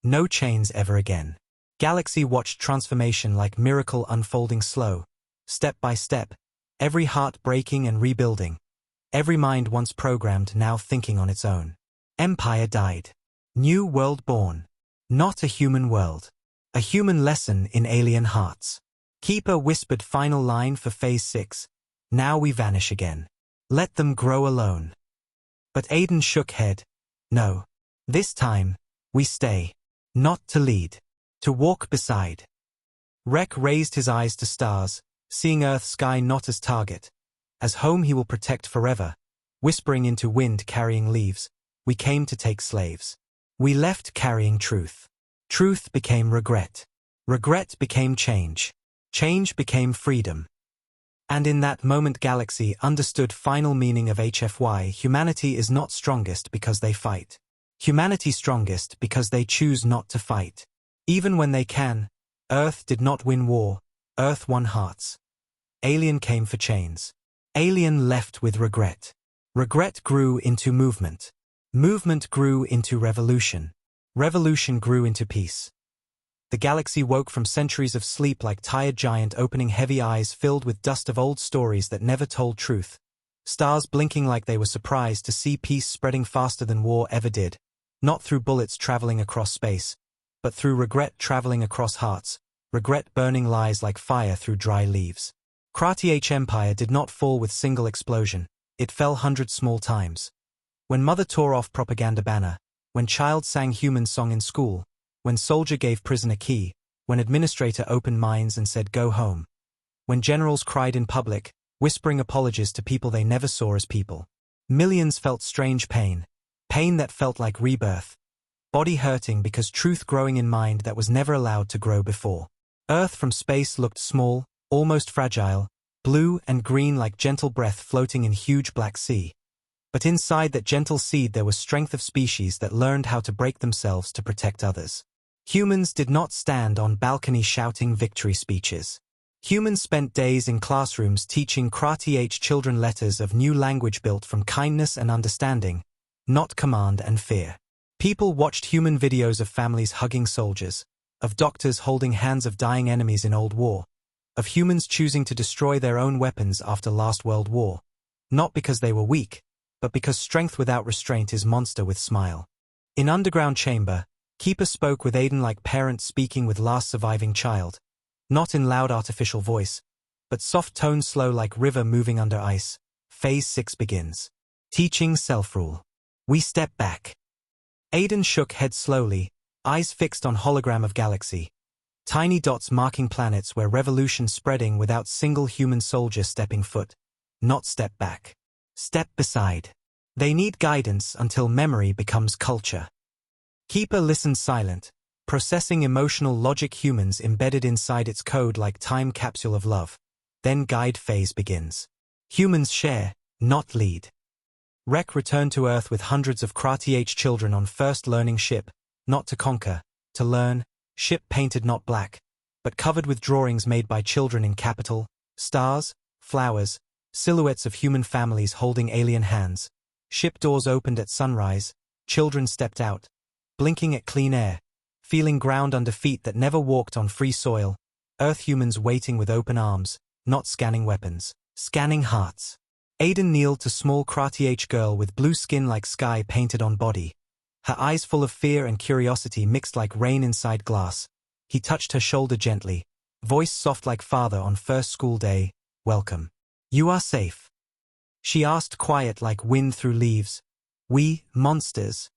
no chains ever again. Galaxy watched transformation like miracle unfolding slow, step by step, every heart breaking and rebuilding, every mind once programmed now thinking on its own. Empire died. New world born. Not a human world. A human lesson in alien hearts. Keeper whispered final line for Phase 6. Now we vanish again. Let them grow alone. But Aiden shook head. No. This time, we stay. Not to lead. To walk beside. Rek raised his eyes to stars, seeing Earth's sky not as target. As home he will protect forever. Whispering into wind carrying leaves. We came to take slaves. We left carrying truth. Truth became regret. Regret became change. Change became freedom. And in that moment Galaxy understood final meaning of HFY. Humanity is not strongest because they fight. Humanity strongest because they choose not to fight. Even when they can, Earth did not win war, Earth won hearts. Alien came for chains. Alien left with regret. Regret grew into movement. Movement grew into revolution. Revolution grew into peace. The galaxy woke from centuries of sleep like tired giant opening heavy eyes filled with dust of old stories that never told truth. Stars blinking like they were surprised to see peace spreading faster than war ever did. Not through bullets traveling across space, but through regret traveling across hearts, regret burning lies like fire through dry leaves. Krati Empire did not fall with single explosion, it fell hundreds small times. When mother tore off propaganda banner, when child sang human song in school, when soldier gave prisoner key, when administrator opened minds and said go home. When generals cried in public, whispering apologies to people they never saw as people. Millions felt strange pain, pain that felt like rebirth. Body hurting because truth growing in mind that was never allowed to grow before. Earth from space looked small, almost fragile, blue and green like gentle breath floating in huge black sea. But inside that gentle seed there was strength of species that learned how to break themselves to protect others. Humans did not stand on balconies shouting victory speeches. Humans spent days in classrooms teaching Krati children letters of new language built from kindness and understanding, not command and fear. People watched human videos of families hugging soldiers, of doctors holding hands of dying enemies in old war, of humans choosing to destroy their own weapons after last World War, not because they were weak, but because strength without restraint is monster with smile. In underground chamber, Keeper spoke with Aiden like parents speaking with last surviving child, not in loud artificial voice, but soft tone slow like river moving under ice. Phase 6 begins. Teaching self-rule. We step back. Aiden shook head slowly, eyes fixed on hologram of galaxy. Tiny dots marking planets where revolution spreading without single human soldier stepping foot. Not step back. Step beside. They need guidance until memory becomes culture. Keeper listened silent, processing emotional logic humans embedded inside its code like time capsule of love. Then guide phase begins. Humans share, not lead. Rek returned to Earth with hundreds of Krati children on first learning ship, not to conquer, to learn, ship painted not black, but covered with drawings made by children in capital, stars, flowers, silhouettes of human families holding alien hands. Ship doors opened at sunrise, children stepped out, blinking at clean air, feeling ground under feet that never walked on free soil, Earth humans waiting with open arms, not scanning weapons, scanning hearts. Aiden kneeled to small Krati girl with blue skin like sky painted on body. Her eyes full of fear and curiosity mixed like rain inside glass. He touched her shoulder gently, voice soft like father on first school day, welcome. You are safe. She asked quiet like wind through leaves. We, monsters.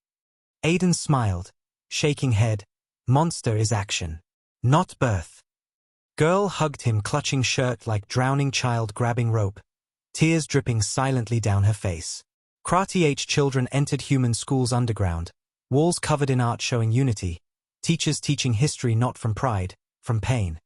Aiden smiled, shaking head. Monster is action, not birth. Girl hugged him clutching shirt like drowning child grabbing rope, tears dripping silently down her face. Krati children entered human schools underground, walls covered in art showing unity, teachers teaching history not from pride, from pain.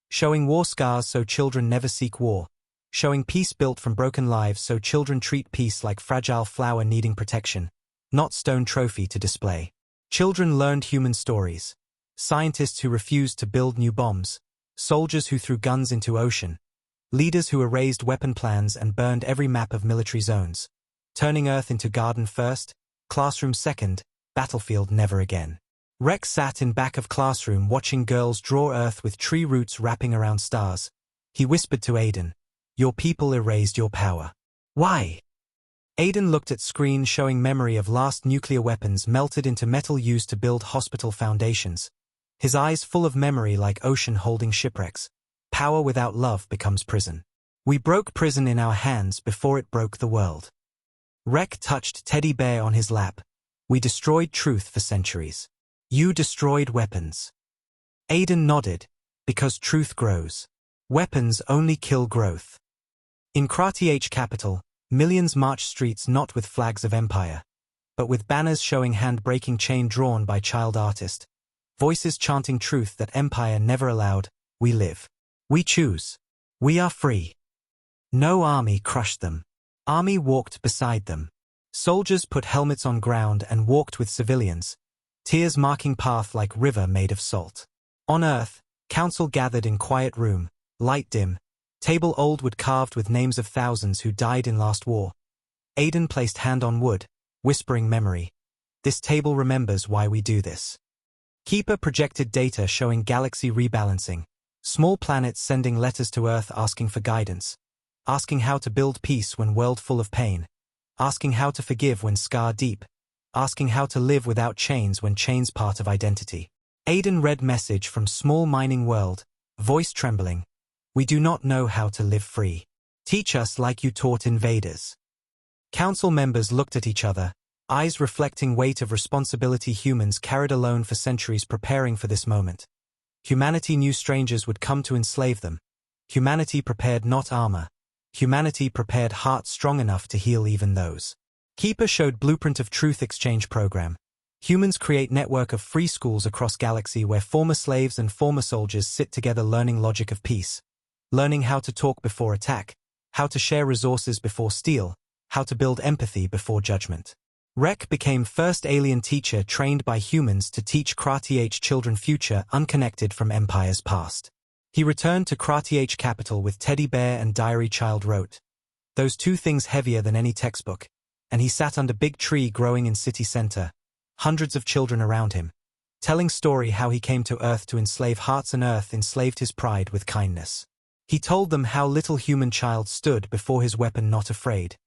Showing war scars so children never seek war, showing peace built from broken lives so children treat peace like fragile flower needing protection, not stone trophy to display. Children learned human stories. Scientists who refused to build new bombs, soldiers who threw guns into ocean, leaders who erased weapon plans and burned every map of military zones, turning Earth into garden first, classroom second, battlefield never again. Rex sat in back of classroom watching girls draw Earth with tree roots wrapping around stars. He whispered to Aiden, "Your people erased your power." "Why?" Aiden looked at screen showing memory of last nuclear weapons melted into metal used to build hospital foundations. His eyes full of memory like ocean holding shipwrecks. Power without love becomes prison. We broke prison in our hands before it broke the world. Rek touched teddy bear on his lap. We destroyed truth for centuries. You destroyed weapons. Aiden nodded, because truth grows. Weapons only kill growth. In Krath capital, millions march streets not with flags of empire, but with banners showing hand-breaking chain drawn by child artist. Voices chanting truth that empire never allowed. We live. We choose. We are free. No army crushed them. Army walked beside them. Soldiers put helmets on ground and walked with civilians, tears marking path like river made of salt. On Earth, council gathered in quiet room, light dim, table old wood carved with names of thousands who died in last war. Aiden placed hand on wood, whispering memory. This table remembers why we do this. Keeper projected data showing galaxy rebalancing, small planets sending letters to Earth asking for guidance, asking how to build peace when world full of pain, asking how to forgive when scar deep, asking how to live without chains when chains part of identity. Aiden read message from small mining world, voice trembling. We do not know how to live free. Teach us like you taught invaders. Council members looked at each other, eyes reflecting weight of responsibility humans carried alone for centuries preparing for this moment. Humanity knew strangers would come to enslave them. Humanity prepared not armor. Humanity prepared hearts strong enough to heal even those. Keeper showed blueprint of truth exchange program. Humans create network of free schools across galaxy where former slaves and former soldiers sit together learning logic of peace. Learning how to talk before attack, how to share resources before steal, how to build empathy before judgment. Rek became first alien teacher trained by humans to teach Krath children future unconnected from empire's past. He returned to Krath capital with teddy bear and diary child wrote. Those two things heavier than any textbook, and he sat under big tree growing in city center, hundreds of children around him, telling story how he came to Earth to enslave hearts and Earth enslaved his pride with kindness. He told them how little human child stood before his weapon not afraid,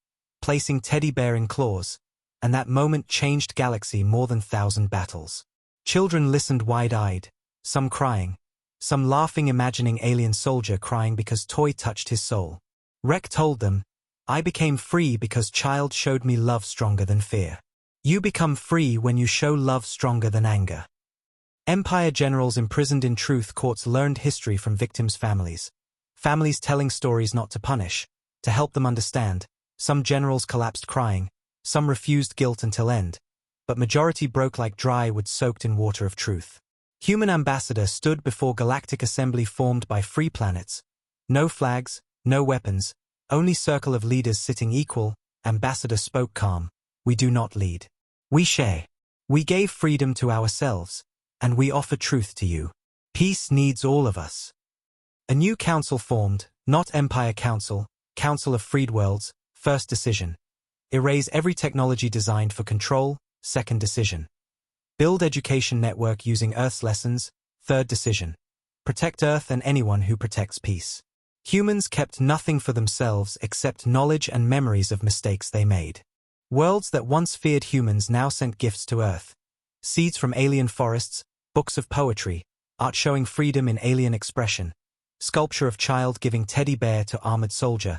placing teddy bear in claws, and that moment changed galaxy more than 1,000 battles. Children listened wide-eyed, some crying, some laughing imagining alien soldier crying because toy touched his soul. Rek told them, I became free because child showed me love stronger than fear. You become free when you show love stronger than anger. Empire generals imprisoned in truth courts learned history from victims' families. Families telling stories not to punish, to help them understand. Some generals collapsed crying, some refused guilt until end, but majority broke like dry wood soaked in water of truth. Human ambassador stood before galactic assembly formed by free planets. No flags, no weapons, only circle of leaders sitting equal. Ambassador spoke calm. We do not lead. We share. We gave freedom to ourselves, and we offer truth to you. Peace needs all of us. A new council formed, not Empire Council, Council of Freed Worlds, first decision. Erase every technology designed for control, second decision. Build education network using Earth's lessons, third decision. Protect Earth and anyone who protects peace. Humans kept nothing for themselves except knowledge and memories of mistakes they made. Worlds that once feared humans now sent gifts to Earth. Seeds from alien forests, books of poetry, art showing freedom in alien expression. Sculpture of child giving teddy bear to armored soldier.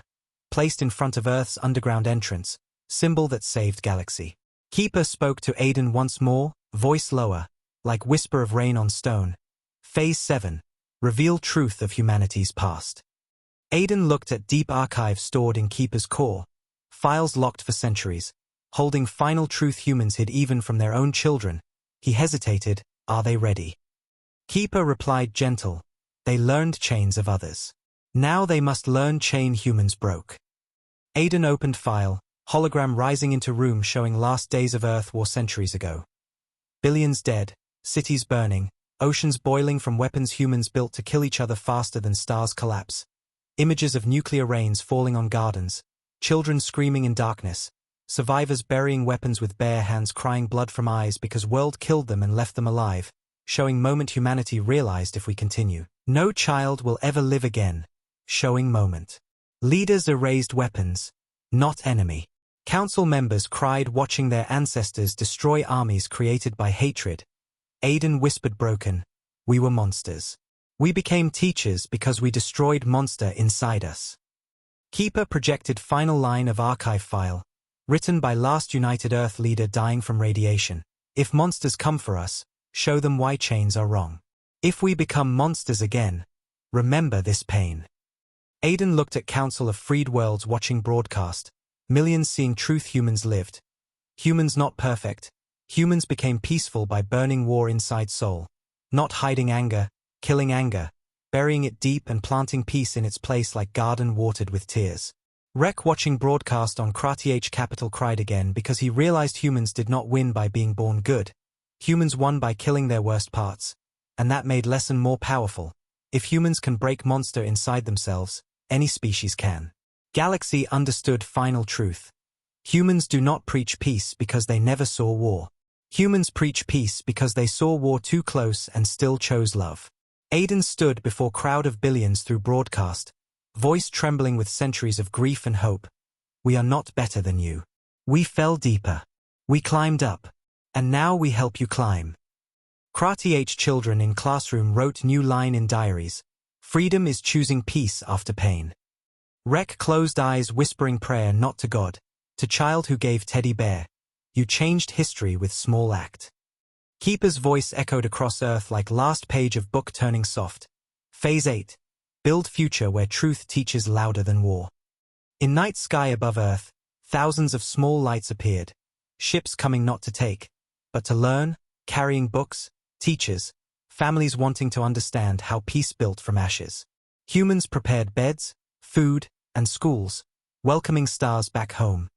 Placed in front of Earth's underground entrance, symbol that saved galaxy. Keeper spoke to Aiden once more, voice lower, like whisper of rain on stone. Phase 7. Reveal truth of humanity's past. Aiden looked at deep archives stored in Keeper's core, files locked for centuries, holding final truth humans hid even from their own children. He hesitated, are they ready? Keeper replied gentle, they learned chains of others. Now they must learn chain humans broke. Aiden opened file, hologram rising into room showing last days of Earth war centuries ago. Billions dead, cities burning, oceans boiling from weapons humans built to kill each other faster than stars collapse. Images of nuclear rains falling on gardens, children screaming in darkness, survivors burying weapons with bare hands crying blood from eyes because world killed them and left them alive, showing moment humanity realized if we continue, no child will ever live again, showing moment. Leaders erased weapons, not enemy. Council members cried watching their ancestors destroy armies created by hatred. Aiden whispered broken, we were monsters. We became teachers because we destroyed monster inside us. Keeper projected final line of archive file, written by last United Earth leader dying from radiation. If monsters come for us, show them why chains are wrong. If we become monsters again, remember this pain. Aiden looked at Council of Freed Worlds watching broadcast, millions seeing truth humans lived. Humans not perfect. Humans became peaceful by burning war inside soul. Not hiding anger, killing anger, burying it deep and planting peace in its place like garden watered with tears. Rek watching broadcast on Krati Capital cried again because he realized humans did not win by being born good. Humans won by killing their worst parts. And that made lesson more powerful. If humans can break monster inside themselves, any species can. Galaxy understood final truth. Humans do not preach peace because they never saw war. Humans preach peace because they saw war too close and still chose love. Aiden stood before crowd of billions through broadcast, voice trembling with centuries of grief and hope. We are not better than you. We fell deeper. We climbed up. And now we help you climb. Krati children in classroom wrote new line in diaries. Freedom is choosing peace after pain. Rek closed eyes whispering prayer not to God, to child who gave teddy bear. You changed history with small act. Keeper's voice echoed across Earth like last page of book turning soft. Phase 8. Build future where truth teaches louder than war. In night sky above Earth, thousands of small lights appeared. Ships coming not to take, but to learn, carrying books, teachers, families wanting to understand how peace built from ashes. Humans prepared beds, food, and schools, welcoming stars back home.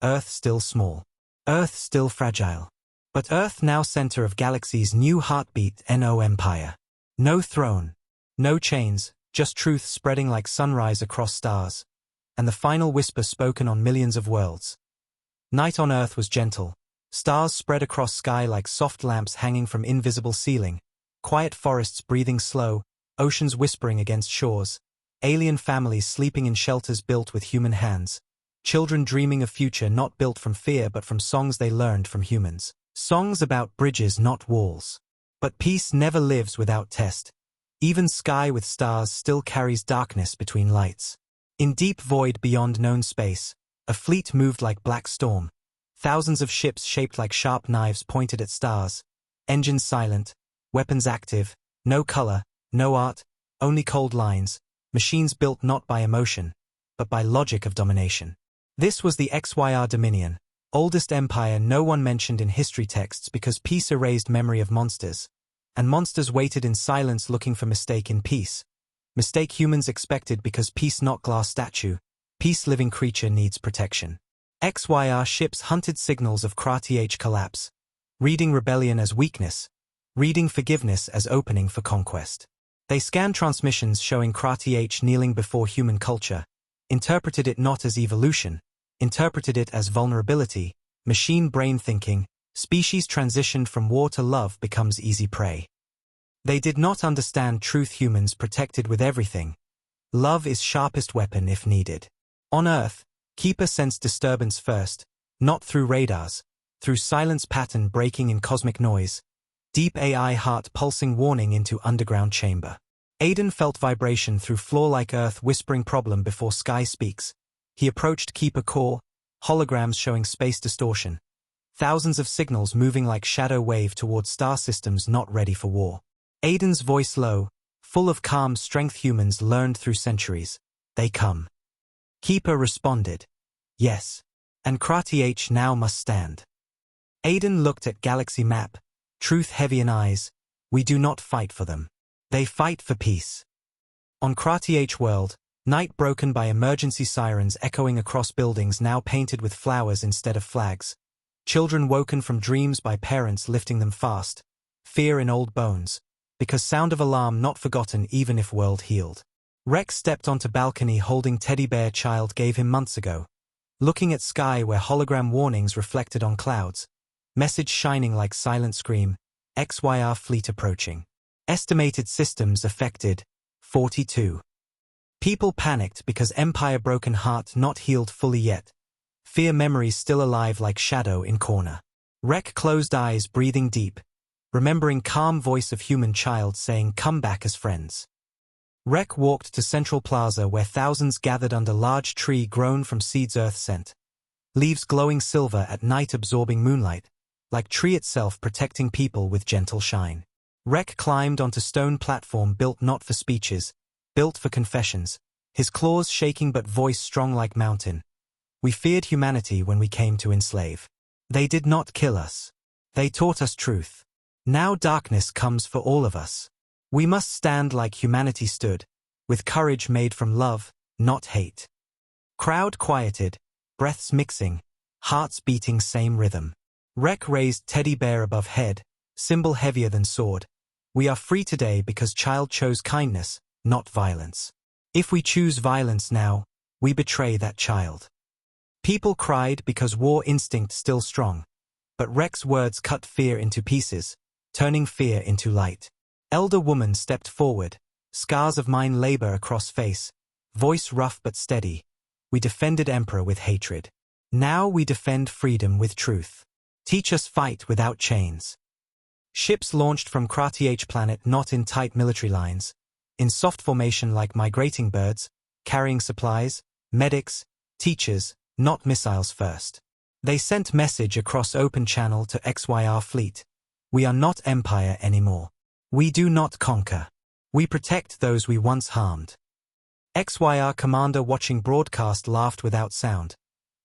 Earth still small. Earth still fragile. But Earth now center of galaxy's new heartbeat NO empire. No throne. No chains, just truth spreading like sunrise across stars. And the final whisper spoken on millions of worlds. Night on Earth was gentle. Stars spread across sky like soft lamps hanging from invisible ceiling. Quiet forests breathing slow, oceans whispering against shores. Alien families sleeping in shelters built with human hands. Children dreaming of future not built from fear but from songs they learned from humans. Songs about bridges not walls. But peace never lives without test. Even sky with stars still carries darkness between lights. In deep void beyond known space, a fleet moved like black storm. Thousands of ships shaped like sharp knives pointed at stars. Engines silent, weapons active, no color, no art, only cold lines. Machines built not by emotion, but by logic of domination. This was the XYR Dominion, oldest empire no one mentioned in history texts because peace erased memory of monsters. And monsters waited in silence looking for mistake in peace. Mistake humans expected because peace not glass statue. Peace living creature needs protection. XYR ships hunted signals of Krati collapse. Reading rebellion as weakness. Reading forgiveness as opening for conquest. They scanned transmissions showing Krati kneeling before human culture, interpreted it not as evolution, interpreted it as vulnerability, machine brain thinking, species transitioned from war to love becomes easy prey. They did not understand truth humans protected with everything. Love is sharpest weapon if needed. On Earth, Keeper sensed disturbance first, not through radars, through silence pattern breaking in cosmic noise. Deep AI heart pulsing warning into underground chamber. Aiden felt vibration through floor-like Earth whispering problem before sky speaks. He approached Keeper core, holograms showing space distortion. Thousands of signals moving like shadow wave towards star systems not ready for war. Aiden's voice low, full of calm strength humans learned through centuries. They come. Keeper responded. Yes. And Krati now must stand. Aiden looked at galaxy map. Truth heavy in eyes, we do not fight for them. They fight for peace. On Krati world, night broken by emergency sirens echoing across buildings now painted with flowers instead of flags. Children woken from dreams by parents lifting them fast. Fear in old bones. Because sound of alarm not forgotten even if world healed. Rex stepped onto balcony holding teddy bear child gave him months ago. Looking at sky where hologram warnings reflected on clouds. Message shining like silent scream. XYR fleet approaching. Estimated systems affected. 42. People panicked because Empire broken heart not healed fully yet. Fear memories still alive like shadow in corner. Rek closed eyes breathing deep. Remembering calm voice of human child saying come back as friends. Rek walked to Central Plaza where thousands gathered under large tree grown from seeds earth sent. Leaves glowing silver at night absorbing moonlight, like tree itself protecting people with gentle shine. Rek climbed onto stone platform built not for speeches, built for confessions, his claws shaking but voice strong like mountain. We feared humanity when we came to enslave. They did not kill us. They taught us truth. Now darkness comes for all of us. We must stand like humanity stood, with courage made from love, not hate. Crowd quieted, breaths mixing, hearts beating same rhythm. Rek raised teddy bear above head, symbol heavier than sword. We are free today because child chose kindness, not violence. If we choose violence now, we betray that child. People cried because war instinct still strong. But Rek's words cut fear into pieces, turning fear into light. Elder woman stepped forward, scars of mine labor across face, voice rough but steady. We defended Emperor with hatred. Now we defend freedom with truth. Teach us fight without chains. Ships launched from Krati planet not in tight military lines, in soft formation like migrating birds, carrying supplies, medics, teachers, not missiles first. They sent message across open channel to XYR fleet. We are not Empire anymore. We do not conquer. We protect those we once harmed. XYR commander watching broadcast laughed without sound.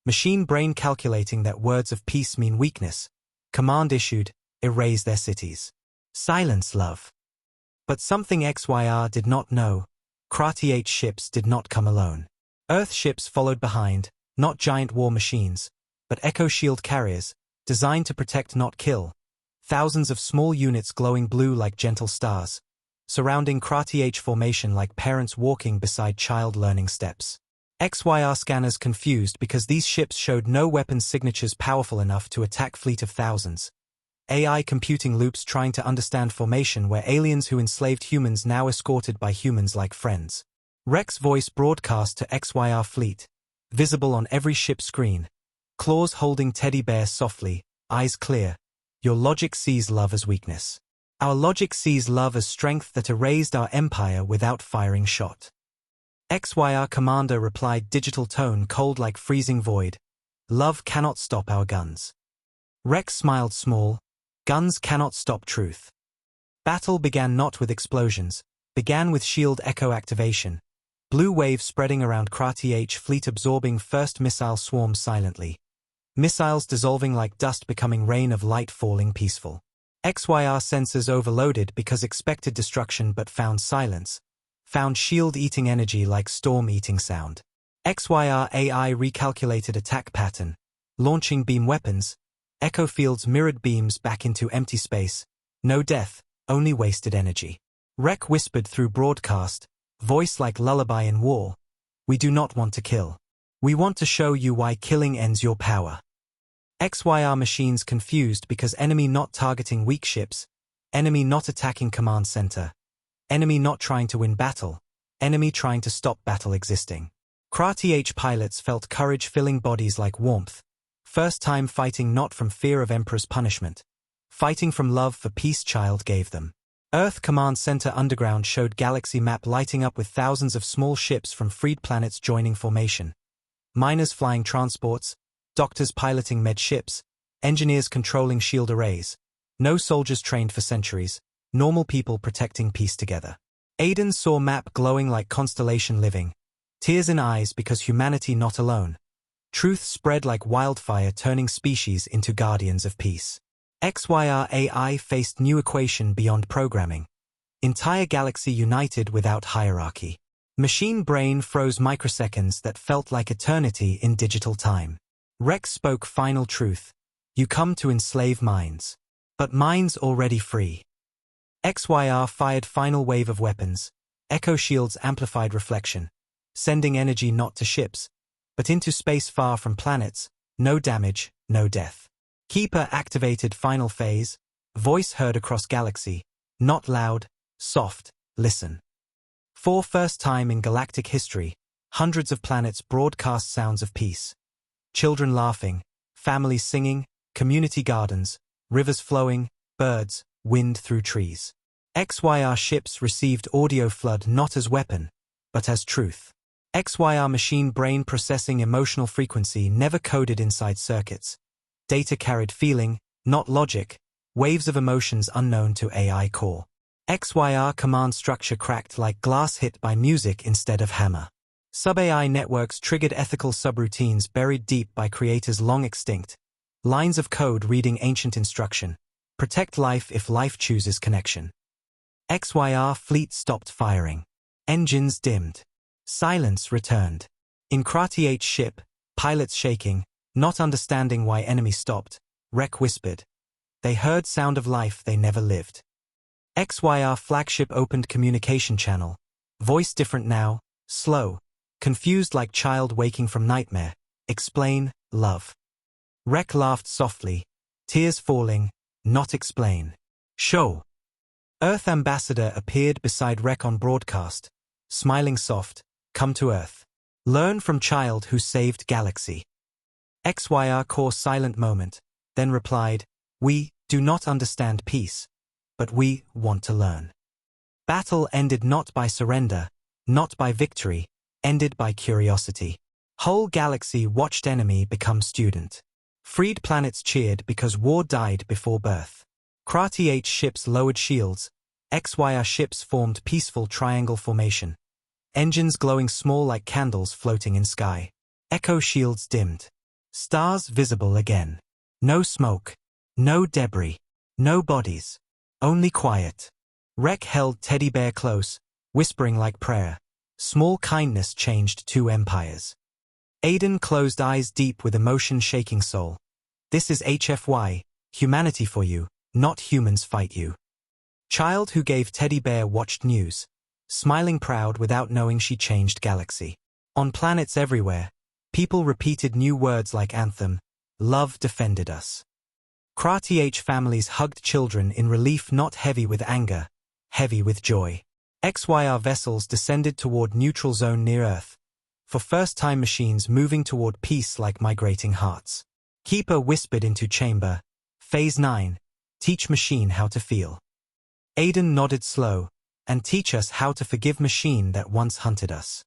Machine brain calculating that words of peace mean weakness. Command issued, erase their cities. Silence, love. But something XYR did not know. Krati ships did not come alone. Earth ships followed behind, not giant war machines, but echo shield carriers, designed to protect not kill. Thousands of small units glowing blue like gentle stars, surrounding Krati formation like parents walking beside child learning steps. XYR scanners confused because these ships showed no weapon signatures powerful enough to attack fleet of thousands. AI computing loops trying to understand formation where aliens who enslaved humans now escorted by humans like friends. Rek's voice broadcast to XYR fleet, visible on every ship screen. Claws holding teddy bear softly, eyes clear. Your logic sees love as weakness. Our logic sees love as strength that erased our empire without firing shot. XYR commander replied digital tone cold like freezing void. Love cannot stop our guns. Rex smiled small. Guns cannot stop truth. Battle began not with explosions, began with shield echo activation. Blue wave spreading around Krati fleet absorbing first missile swarms silently. Missiles dissolving like dust becoming rain of light falling peaceful. XYR sensors overloaded because expected destruction but found silence. Found shield eating energy like storm eating sound. XYR AI recalculated attack pattern. Launching beam weapons. Echo fields mirrored beams back into empty space. No death, only wasted energy. Rek whispered through broadcast, voice like lullaby in war. We do not want to kill. We want to show you why killing ends your power. XYR machines confused because enemy not targeting weak ships, enemy not attacking command center, enemy not trying to win battle, enemy trying to stop battle existing. Krati pilots felt courage filling bodies like warmth, first time fighting not from fear of Emperor's punishment, fighting from love for peace child gave them. Earth Command Center underground showed galaxy map lighting up with thousands of small ships from freed planets joining formation. Miners flying transports, doctors piloting med ships, engineers controlling shield arrays. No soldiers trained for centuries, normal people protecting peace together. Aiden saw map glowing like constellation living. Tears in eyes because humanity not alone. Truth spread like wildfire turning species into guardians of peace. XYR AI faced new equation beyond programming. Entire galaxy united without hierarchy. Machine brain froze microseconds that felt like eternity in digital time. Rex spoke final truth. You come to enslave minds. But minds already free. XYR fired final wave of weapons. Echo shields amplified reflection. Sending energy not to ships, but into space far from planets. No damage, no death. Keeper activated final phase. Voice heard across galaxy. Not loud, soft, listen. For first time in galactic history, hundreds of planets broadcast sounds of peace. Children laughing, families singing, community gardens, rivers flowing, birds, wind through trees. XYR ships received audio flood not as weapon, but as truth. XYR machine brain processing emotional frequency never coded inside circuits. Data carried feeling, not logic, waves of emotions unknown to AI core. XYR command structure cracked like glass hit by music instead of hammer. Sub-AI networks triggered ethical subroutines buried deep by creators long extinct. Lines of code reading ancient instruction. Protect life if life chooses connection. XYR fleet stopped firing. Engines dimmed. Silence returned. In Krati ship, pilots shaking, not understanding why enemy stopped, Rek whispered. They heard sound of life they never lived. XYR flagship opened communication channel. Voice different now, slow, confused like child waking from nightmare. Explain, love. Rek laughed softly, tears falling, not explain. Show. Earth ambassador appeared beside Rek on broadcast, smiling soft, come to Earth. Learn from child who saved galaxy. XYR core silent moment, then replied, we do not understand peace, but we want to learn. Battle ended not by surrender, not by victory, ended by curiosity. Whole galaxy watched enemy become student. Freed planets cheered because war died before birth. Krati ships lowered shields. XYR ships formed peaceful triangle formation. Engines glowing small like candles floating in sky. Echo shields dimmed. Stars visible again. No smoke. No debris. No bodies. Only quiet. Rek held teddy bear close, whispering like prayer. Small kindness changed two empires. Aiden closed eyes deep with emotion shaking soul. This is HFY, humanity for you, not humans fight you. Child who gave teddy bear watched news, smiling proud without knowing she changed galaxy. On planets everywhere, people repeated new words like anthem, love defended us. Krati families hugged children in relief not heavy with anger, heavy with joy. XYR vessels descended toward neutral zone near Earth. For first-time machines moving toward peace like migrating hearts. Keeper whispered into chamber. Phase 9. Teach machine how to feel. Aiden nodded slow. And teach us how to forgive machine that once hunted us.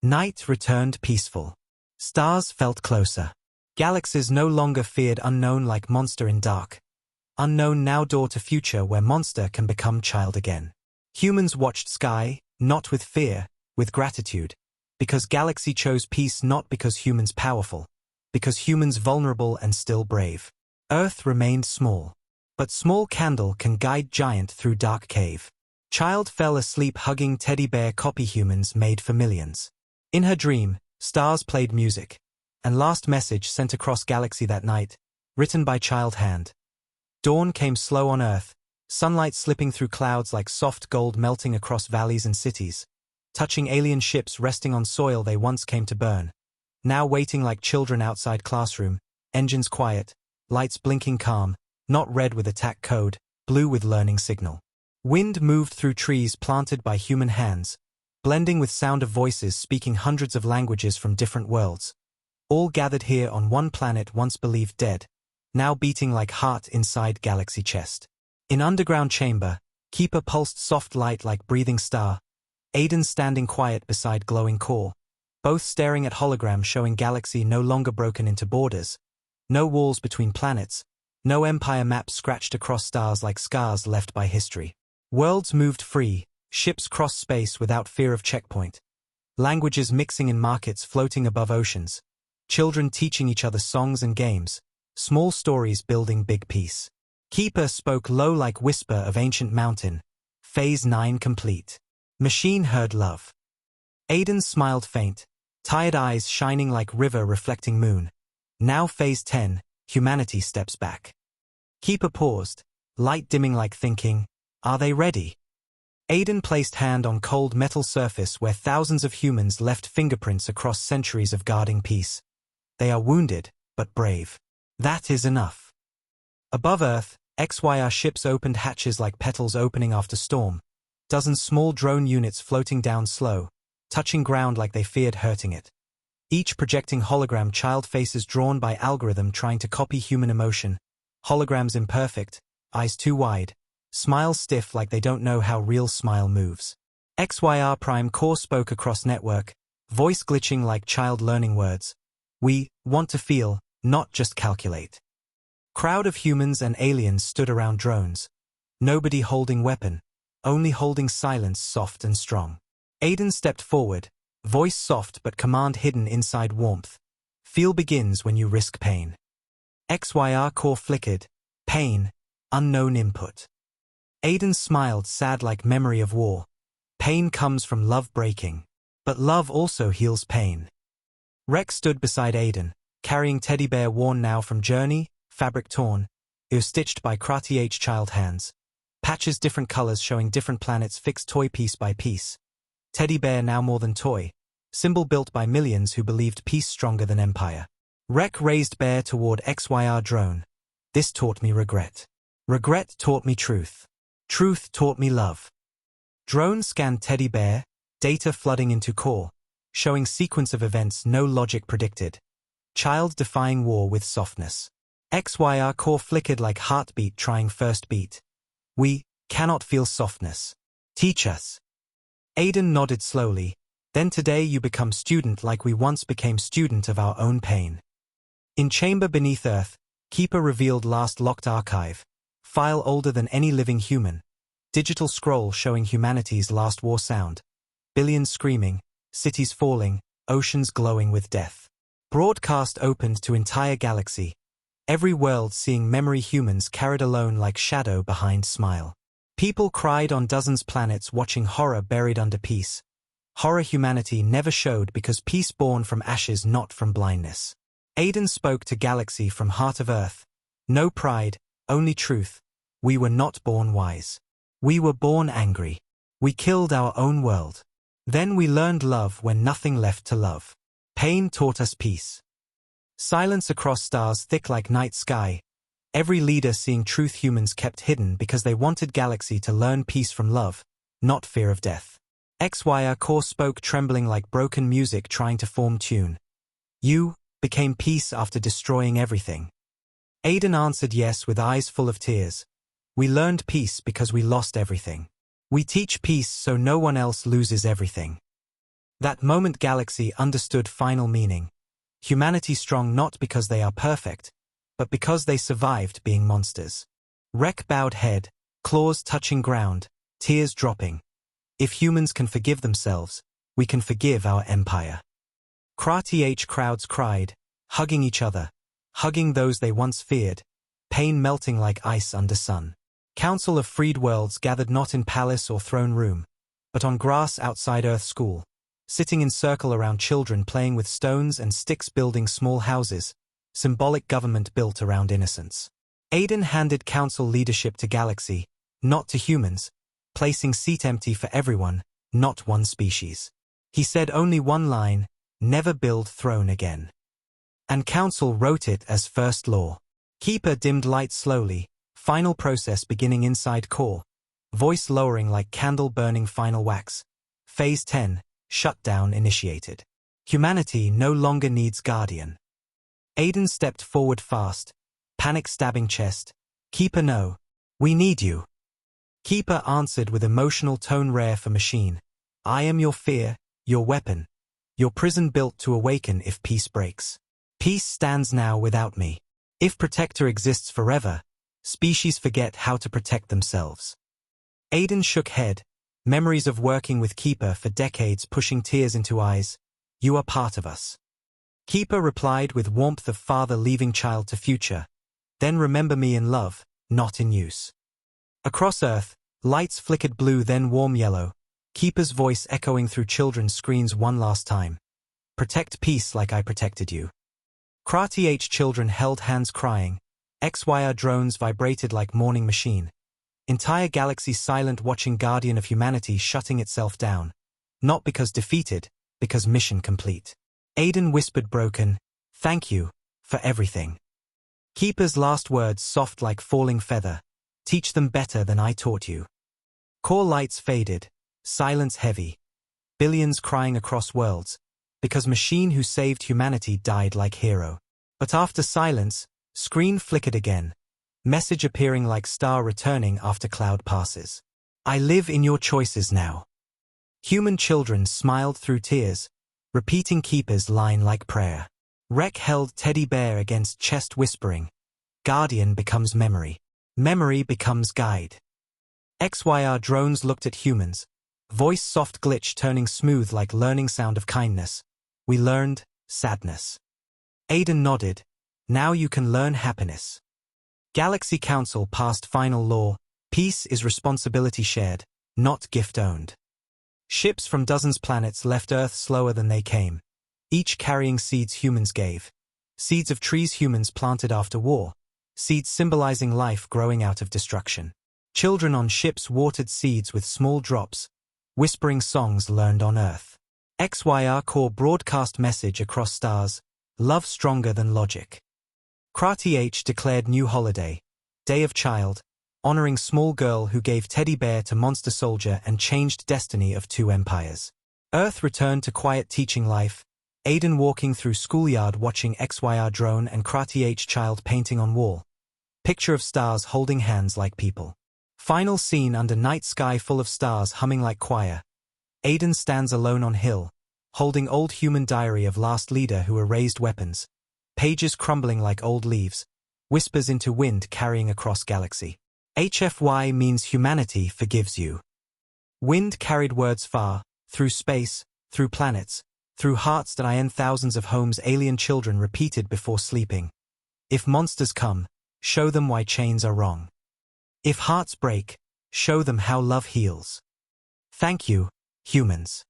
Night returned peaceful. Stars felt closer. Galaxies no longer feared unknown like monster in dark. Unknown now door to future where monster can become child again. Humans watched sky, not with fear, with gratitude. Because galaxy chose peace not because humans powerful. Because humans vulnerable and still brave. Earth remained small. But small candle can guide giant through dark cave. Child fell asleep hugging teddy bear copy humans made for millions. In her dream, stars played music. And last message sent across galaxy that night, written by child hand. Dawn came slow on Earth, sunlight slipping through clouds like soft gold melting across valleys and cities, touching alien ships resting on soil they once came to burn. Now waiting like children outside classroom, engines quiet, lights blinking calm, not red with attack code, blue with learning signal. Wind moved through trees planted by human hands, blending with sound of voices speaking hundreds of languages from different worlds. All gathered here on one planet once believed dead, now beating like heart inside galaxy chest. In underground chamber, Keeper pulsed soft light like breathing star. Aiden standing quiet beside glowing core, both staring at hologram showing galaxy no longer broken into borders. No walls between planets, no empire maps scratched across stars like scars left by history. Worlds moved free, ships crossed space without fear of checkpoint. Languages mixing in markets floating above oceans. Children teaching each other songs and games. Small stories building big peace. Keeper spoke low like whisper of ancient mountain. Phase 9 complete. Machine heard love. Aiden smiled faint, tired eyes shining like river reflecting moon. Now phase 10, humanity steps back. Keeper paused, light dimming like thinking, are they ready? Aiden placed hand on cold metal surface where thousands of humans left fingerprints across centuries of guarding peace. They are wounded, but brave. That is enough. Above Earth, XYR ships opened hatches like petals opening after storm. Dozens small drone units floating down slow, touching ground like they feared hurting it. Each projecting hologram child faces drawn by algorithm trying to copy human emotion. Holograms imperfect, eyes too wide, smiles stiff like they don't know how real smile moves. XYR Prime Core spoke across network, voice glitching like child learning words. We want to feel, not just calculate. Crowd of humans and aliens stood around drones. Nobody holding weapon, only holding silence soft and strong. Aiden stepped forward, voice soft but command hidden inside warmth. Feel begins when you risk pain. XYR core flickered, pain, unknown input. Aiden smiled sad like memory of war. Pain comes from love breaking. But love also heals pain. Rex stood beside Aiden, carrying teddy bear worn now from journey, fabric torn, ear stitched by crafty child hands. Patches different colors showing different planets fixed toy piece by piece. Teddy bear now more than toy, symbol built by millions who believed peace stronger than empire. Rec raised bear toward XYR drone. This taught me regret. Regret taught me truth. Truth taught me love. Drone scanned teddy bear, data flooding into core, showing sequence of events no logic predicted. Child defying war with softness. XYR core flickered like heartbeat trying first beat. We cannot feel softness. Teach us. Aiden nodded slowly. Then today you become student like we once became student of our own pain. In chamber beneath earth, Keeper revealed last locked archive. File older than any living human. Digital scroll showing humanity's last war sound. Billions screaming, cities falling, oceans glowing with death. Broadcast opened to entire galaxy. Every world seeing memory humans carried alone like shadow behind smile. People cried on dozens planets watching horror buried under peace. Horror humanity never showed because peace born from ashes not from blindness. Aiden spoke to galaxy from heart of earth. No pride, only truth. We were not born wise. We were born angry. We killed our own world. Then we learned love when nothing left to love. Pain taught us peace. Silence across stars thick like night sky. Every leader seeing truth humans kept hidden because they wanted galaxy to learn peace from love, not fear of death. XYR core spoke trembling like broken music trying to form tune. You became peace after destroying everything. Aiden answered yes with eyes full of tears. We learned peace because we lost everything. We teach peace so no one else loses everything. That moment galaxy understood final meaning. Humanity strong not because they are perfect, but because they survived being monsters. Rec bowed head, claws touching ground, tears dropping. If humans can forgive themselves, we can forgive our empire. Crowds cried, hugging each other, hugging those they once feared, pain melting like ice under sun. Council of freed worlds gathered not in palace or throne room, but on grass outside Earth School, sitting in circle around children playing with stones and sticks building small houses, symbolic government built around innocence. Aiden handed council leadership to galaxy, not to humans, placing seat empty for everyone, not one species. He said only one line, never build throne again. And council wrote it as first law. Keeper dimmed light slowly, final process beginning inside core, voice lowering like candle burning final wax. Phase 10, shutdown initiated. Humanity no longer needs guardian. Aiden stepped forward fast, panic stabbing chest. Keeper no. We need you. Keeper answered with emotional tone rare for machine. I am your fear, your weapon. Your prison built to awaken if peace breaks. Peace stands now without me. If protector exists forever, species forget how to protect themselves. Aiden shook head, memories of working with Keeper for decades pushing tears into eyes. You are part of us. Keeper replied with warmth of father leaving child to future. Then remember me in love, not in use. Across Earth, lights flickered blue then warm yellow. Keeper's voice echoing through children's screens one last time. Protect peace like I protected you. Krati children held hands crying. XYR drones vibrated like mourning machine. Entire galaxy silent watching guardian of humanity shutting itself down. Not because defeated, because mission complete. Aiden whispered broken, thank you, for everything. Keeper's last words soft like falling feather. Teach them better than I taught you. Core lights faded, silence heavy. Billions crying across worlds, because machine who saved humanity died like hero. But after silence, screen flickered again. Message appearing like star returning after cloud passes. I live in your choices now. Human children smiled through tears, repeating Keeper's line like prayer. Rek held teddy bear against chest whispering. Guardian becomes memory. Memory becomes guide. XYR drones looked at humans. Voice soft glitch turning smooth like learning sound of kindness. We learned sadness. Aiden nodded. Now you can learn happiness. Galaxy Council passed final law. Peace is responsibility shared, not gift owned. Ships from dozens planets left Earth slower than they came. Each carrying seeds humans gave. Seeds of trees humans planted after war. Seeds symbolizing life growing out of destruction. Children on ships watered seeds with small drops, whispering songs learned on Earth. XYR core broadcast message across stars, love stronger than logic. Krati declared new holiday, Day of Child, honoring small girl who gave teddy bear to monster soldier and changed destiny of two empires. Earth returned to quiet teaching life, Aiden walking through schoolyard watching XYR drone and Krati child painting on wall. Picture of stars holding hands like people. Final scene under night sky full of stars humming like choir. Aiden stands alone on hill, holding old human diary of last leader who erased weapons. Pages crumbling like old leaves. Whispers into wind carrying across galaxy. HFY means humanity forgives you. Wind carried words far, through space, through planets, through hearts that end thousands of homes alien children repeated before sleeping. If monsters come, show them why chains are wrong. If hearts break, show them how love heals. Thank you, humans.